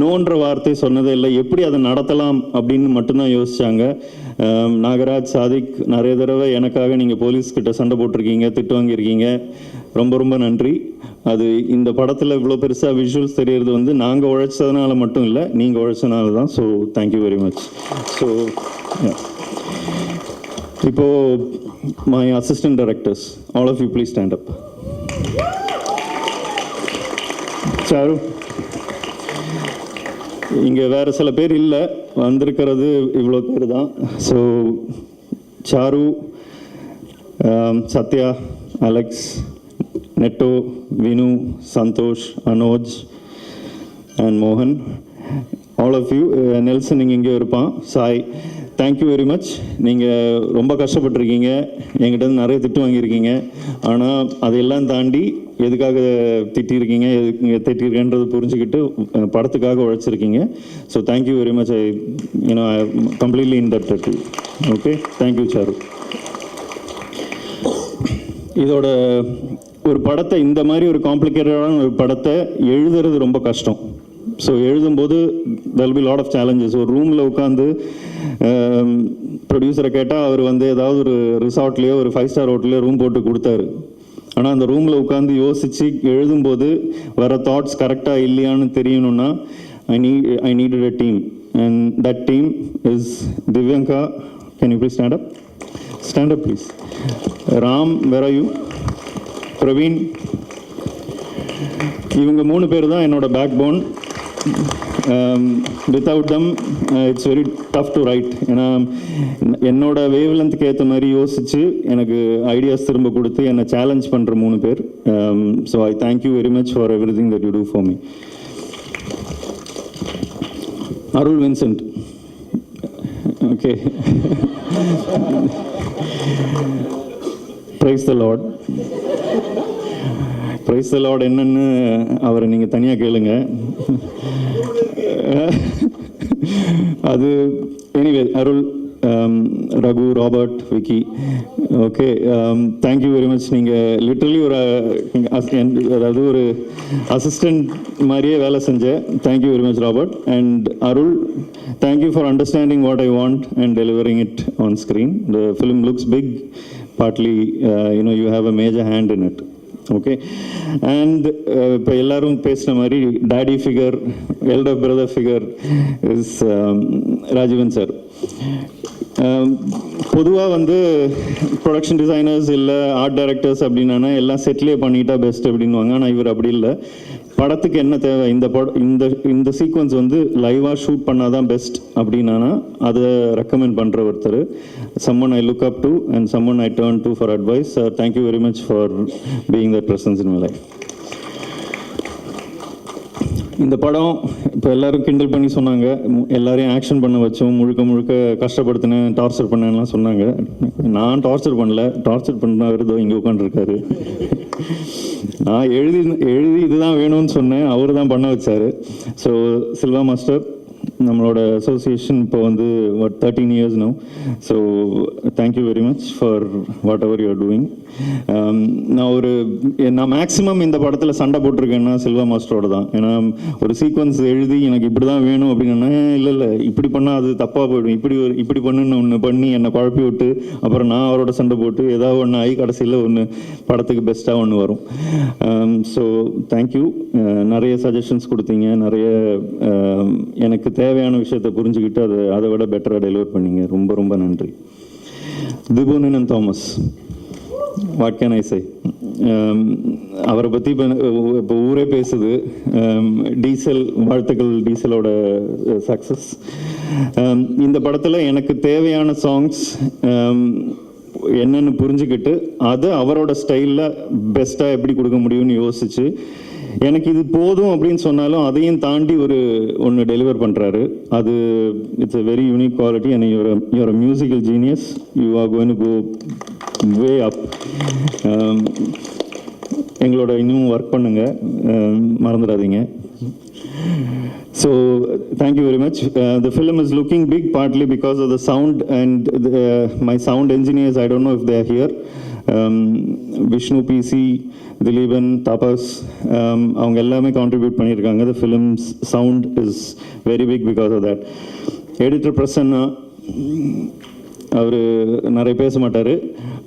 நோன்ற வார்த்தை சொன்னதே இல்லை. எப்படி அதை நடத்தலாம் அப்படின்னு மட்டும்தான் யோசிச்சாங்க. நாகராஜ், சாதிக் நிறைய தடவை எனக்காக நீங்கள் போலீஸ்கிட்ட சண்டை போட்டிருக்கீங்க, திட்டு வாங்கியிருக்கீங்க. ரொம்ப ரொம்ப நன்றி. அது இந்த படத்தில் இவ்வளோ பெருசாக விஷுவல்ஸ் தெரியறது வந்து நாங்கள் உழைச்சதுனால மட்டும் இல்லை, நீங்கள் உழைச்சதுனால தான். So thank you very much. So இப்போது my assistant directors, all of you please stand up. Charu, இங்கே வேறு சில பேர் இல்லை, வந்திருக்கிறது இவ்வளோ பேர் தான். So Charu, Sathya, Alex, Netto, Vinu, Santhosh, Anoj and மோகன், ஆல் ஆஃப் யூ. நெல்சன் இங்கே எங்கேயோ இருப்பான். Sai, thank you very much. நீங்கள் ரொம்ப கஷ்டப்பட்டிருக்கீங்க, என்கிட்ட நிறைய திட்டு வாங்கியிருக்கீங்க. ஆனால் அதையெல்லாம் தாண்டி எதுக்காக திட்டிருக்கீங்க, எதுக்கு திட்டிருக்கேன்றது புரிஞ்சுக்கிட்டு படத்துக்காக உழைச்சிருக்கீங்க. So thank you very much. I completely indebted. Okay, thank you Charu. இதோட ஒரு படத்தை, இந்த மாதிரி ஒரு காம்ப்ளிகேட்டடான ஒரு படத்தை எழுதுறது ரொம்ப கஷ்டம். ஸோ எழுதும்போது there will be lot of challenges. ஒரு ரூமில் உட்காந்து ப்ரொடியூசரை கேட்டால் அவர் வந்து ஏதாவது ஒரு ரிசார்ட்லேயோ ஒரு 5-star ஹோட்டல்லையோ ரூம் போட்டு கொடுத்தாரு. ஆனால் அந்த ரூமில் உட்காந்து யோசித்து எழுதும்போது வர தாட்ஸ் கரெக்டாக இல்லையான்னு தெரியணும்னா I needed a team, and that team is Divyanka. Can you please stand up? Stand up please. Ram, where are you? Praveen. இவங்க 3 பேர் தான் என்னோட backbone. Without them it's very tough to write. ஏன்னா என்னோட wave லென்த்துக்கு ஏற்ற மாதிரி யோசித்து எனக்கு ஐடியாஸ் திரும்ப கொடுத்து என்னை சேலஞ்ச் பண்ணுற 3 பேர். So I thank you very much for every thing that you do for me. Arul Vincent. Okay, praise the lord. Praise the lord என்னன்னு அவரை நீங்கள் தனியாக கேளுங்க. அது anyway, Arul, Raghu, Robert, Vicky, okay, thank you very much. நீங்கள் லிட்ரலி ஒரு அதாவது ஒரு அசிஸ்டண்ட் மாதிரியே வேலை செஞ்சேன். Thank you very much Robert. And Arul, thank you for understanding what I want and delivering it on screen. The film looks big, partly you have a major hand in it. Okay, and இப்போ எல்லாரும் பேசின மாதிரி daddy figure, elder brother figure is Rajeevan sir. பொதுவாக வந்து production designers இல்லை art directors அப்படின்னா எல்லாம் செட்டிலே பண்ணிட்டா பெஸ்ட் அப்படின்வாங்க. ஆனால் இவர் அப்படி இல்லை. படத்துக்கு என்ன தேவை, இந்த சீக்வன்ஸ் வந்து லைவாக ஷூட் பண்ணாதான் பெஸ்ட் அப்படின்னா அதை ரெக்கமெண்ட் பண்ணுற ஒருத்தர். someone I look up to and someone I turn to for advice. Thank you very much for being that presence in my life. இந்த படம் இப்போ எல்லோரும் கிண்டல் பண்ணி சொன்னாங்க, எல்லாரையும் ஆக்ஷன் பண்ண வச்சோம், முழுக்க கஷ்டப்படுத்தினேன், டார்ச்சர் பண்ணேன்லாம் சொன்னாங்க. நான் டார்ச்சர் பண்ணல, டார்ச்சர் பண்ணவர் இதோ இங்கே உட்காந்துருக்காரு. நான் எழுதி இதுதான் வேணும்னு சொன்னேன், அவர் தான் பண்ண வச்சார். ஸோ சில்வா மாஸ்டர், நம்மளோட அசோசியேஷன் இப்போ வந்து 13 years now. So thank you very much for what ever you are doing. நான் மேக்ஸிமம் இந்த படத்தில் சண்டை போட்டிருக்கேன்னா சில்வா மாஸ்டரோட தான். ஏன்னா ஒரு சீக்வன்ஸ் எழுதி எனக்கு இப்படி தான் வேணும் அப்படின்னா, இல்லை இப்படி பண்ணால் அது தப்பாக போயிடும், இப்படி பண்ணுன்னு ஒன்று பண்ணி என்னை குழப்பி விட்டு அப்புறம் நான் அவரோட சண்டை போட்டு ஏதாவது ஒன்று ஆகி கடைசியில் ஒன்று படத்துக்கு பெஸ்ட்டாக ஒன்று வரும். So thank you. நிறைய சஜஷன்ஸ் கொடுத்தீங்க, நிறைய எனக்கு தேவையான விஷயத்தை புரிஞ்சுக்கிட்டு அதை விட பெட்டராக டெலிவர் பண்ணீங்க. ரொம்ப ரொம்ப நன்றி. Dibu Ninan Thomas, what can I சே? அவரை பற்றி இப்போ ஊரே பேசுது. டீசல், வாழ்த்துக்கள் டீசலோட சக்ஸஸ். இந்த படத்தில் எனக்கு தேவையான சாங்ஸ் என்னென்னு புரிஞ்சுக்கிட்டு அதை அவரோட ஸ்டைலில் பெஸ்ட்டாக எப்படி கொடுக்க முடியும்னு யோசிச்சு, எனக்கு இது போதும் அப்படின்னு சொன்னாலும் அதையும் தாண்டி ஒன்று டெலிவர் பண்ணுறாரு. அது it's a very unique quality and you're a musical genius. You are going to go way up. எங்களோட இன்னும் ஒர்க் பண்ணுங்கள், மறந்துடாதீங்க. So thank you very much. The film is looking big partly because of the sound and my sound engineers, I don't know if they are here. Vishnu PC, Dileeban, Tapas, அவங்க எல்லாமே contribute பண்ணியிருக்காங்க. The film's sound is very big because of that. Editor Prasanna, அவர் நிறைய பேச மாட்டார்,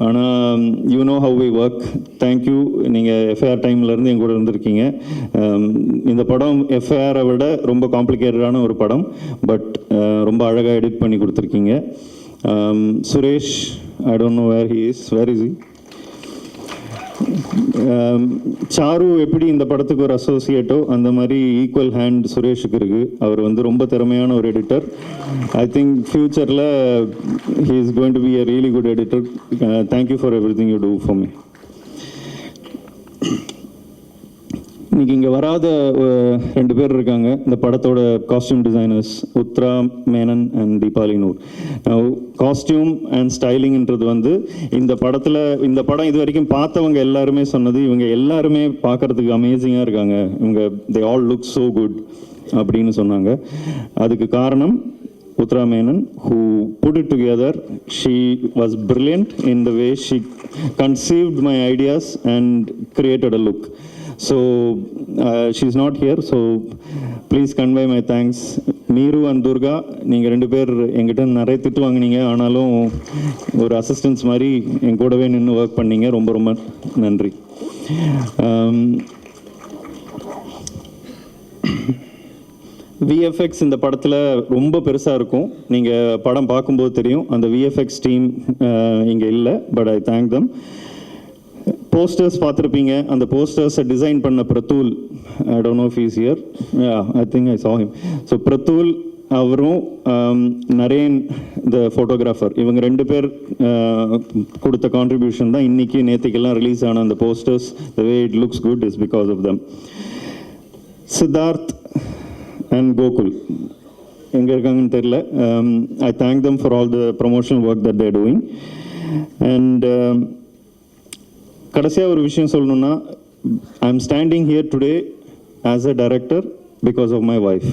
ஆனால் you know how we work. Thank you. நீங்கள் FIR டைம்லேருந்து என் கூட இருந்திருக்கீங்க. இந்த படம் எஃப்ஐஆரை விட ரொம்ப காம்ப்ளிகேட்டடான ஒரு படம், பட் ரொம்ப அழகாக எடிட் பண்ணி கொடுத்துருக்கீங்க. Suresh, I don't know where is he. சாரு எப்படி இந்த படத்துக்கு ஒரு அசோசியேட்டோ அந்த மாதிரி ஈக்குவல் ஹேண்ட் சுரேஷுக்கு இருக்குது. அவர் வந்து ரொம்ப திறமையான ஒரு எடிட்டர். ஐ திங்க் ஃப்யூச்சரில் he is going to be a really good editor. Thank you for everything you do for me. இன்னைக்கு இங்கே வராத 2 பேர் இருக்காங்க, இந்த படத்தோட costume designers, Uthra Menon and Deepali Noor. Costume and ஸ்டைலிங்ன்றது வந்து இந்த படம் இது வரைக்கும் பார்த்தவங்க எல்லாருமே சொன்னது, இவங்க எல்லாருமே பார்க்கறதுக்கு அமேசிங்காக இருக்காங்க, இவங்க they all look so good அப்படின்னு சொன்னாங்க. அதுக்கு காரணம் Uttara Menon, who put it together. She was brilliant in the way she conceived my ideas and created a look. So she's not here, so please convey my thanks. Meeru and Durga, நீங்கள் 2 பேர் எங்கிட்ட நிறைய திட்டு வாங்கினீங்க, ஆனாலும் ஒரு assistance மாதிரி என் கூடவே நின்று ஒர்க் பண்ணீங்க. ரொம்ப ரொம்ப நன்றி. விஎஃப்எக்ஸ் இந்த படத்தில் ரொம்ப பெருசாக இருக்கும். நீங்கள் படம் பார்க்கும்போது தெரியும், அந்த விஎஃப்எக்ஸ் டீம் இங்கே இல்லை, but I thank them. Posters பார்த்துருப்பீங்க, அந்த போஸ்டர்ஸை டிசைன் பண்ண Pradhul, I don't know if he is here, I think I saw him. So பிரதூல் அவரும் நரேன் த ஃபோட்டோகிராஃபர், இவங்க 2 பேர் கொடுத்த கான்ட்ரிபியூஷன் தான் இன்றைக்கி நேற்றுக்கெல்லாம் ரிலீஸ் ஆன அந்த posters. The way it looks good is because of them. Siddharth and Gokul, எங்கே இருக்காங்கன்னு தெரியல. I thank them for all the promotional work that they're doing. And கடைசியாக ஒரு விஷயம் சொல்லணும்னா, I'm standing here today as a director because of my wife.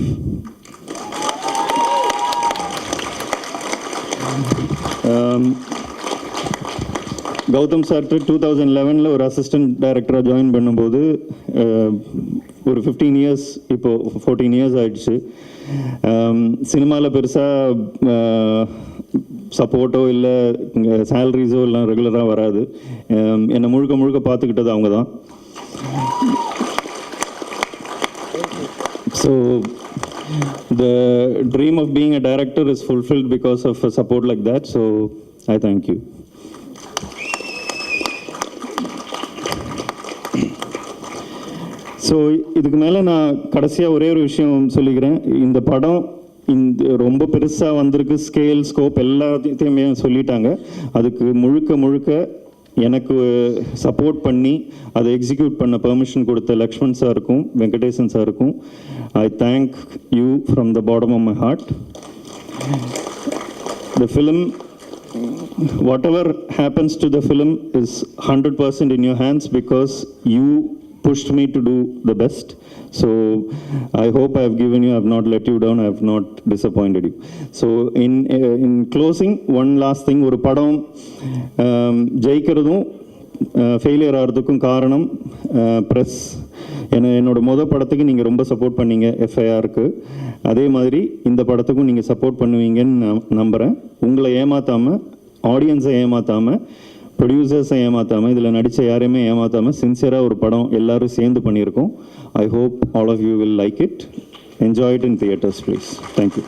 Gautham sir 2011 ஒரு assistant டைரக்டராக join பண்ணும்போது ஒரு 15 இயர்ஸ், இப்போது 14 இயர்ஸ் ஆயிடுச்சு. சினிமாவில் பெருசாக சப்போர்ட்டோ இல்லை சேலரிஸோ எல்லாம் ரெகுலராக வராது. என்னை முழுக்க பார்த்துக்கிட்டது அவங்க தான். So the dream of being a director is fulfilled because of a support like that. So I thank you. So இதுக்கு மேலே நான் கடைசியாக ஒரே ஒரு விஷயம் சொல்லிக்கிறேன். இந்த படம் ரொம்ப பெருசாக வந்திருக்கு, ஸ்கேல் ஸ்கோப் எல்லாத்தையுமே சொல்லிட்டாங்க. அதுக்கு முழுக்க எனக்கு சப்போர்ட் பண்ணி அதை எக்ஸிக்யூட் பண்ண பெர்மிஷன் கொடுத்த லக்ஷ்மண் சாருக்கும் வெங்கடேசன் சாருக்கும் I thank you from the bottom of my heart. The film, whatever happens to the film is 100% in your hands because you pushed me to do the best. So I hope I have given you, I have not let you down, I have not disappointed you. So in closing, one last thing, ஒரு படம் ஜெயிக்கிறதும் failure ஆகிறதுக்கும் காரணம் press. என்னோட படத்துக்கு நீங்கள் ரொம்ப support பண்ணீங்க எஃப்ஐஆருக்கு, அதே மாதிரி இந்த படத்துக்கும் நீங்கள் சப்போர்ட் பண்ணுவீங்கன்னு நான் நம்புகிறேன். உங்களை ஏமாற்றாமல், ஆடியன்ஸை ஏமாற்றாமல், ப்ரொடியூசர்ஸை ஏமாற்றாமல், இதில் நடித்த யாரையுமே ஏமாற்றாமல் சின்சியராக ஒரு படம் எல்லோரும் சேர்ந்து பண்ணியிருக்கோம். I hope all of you will like it. Enjoy it in theatres please. Thank you.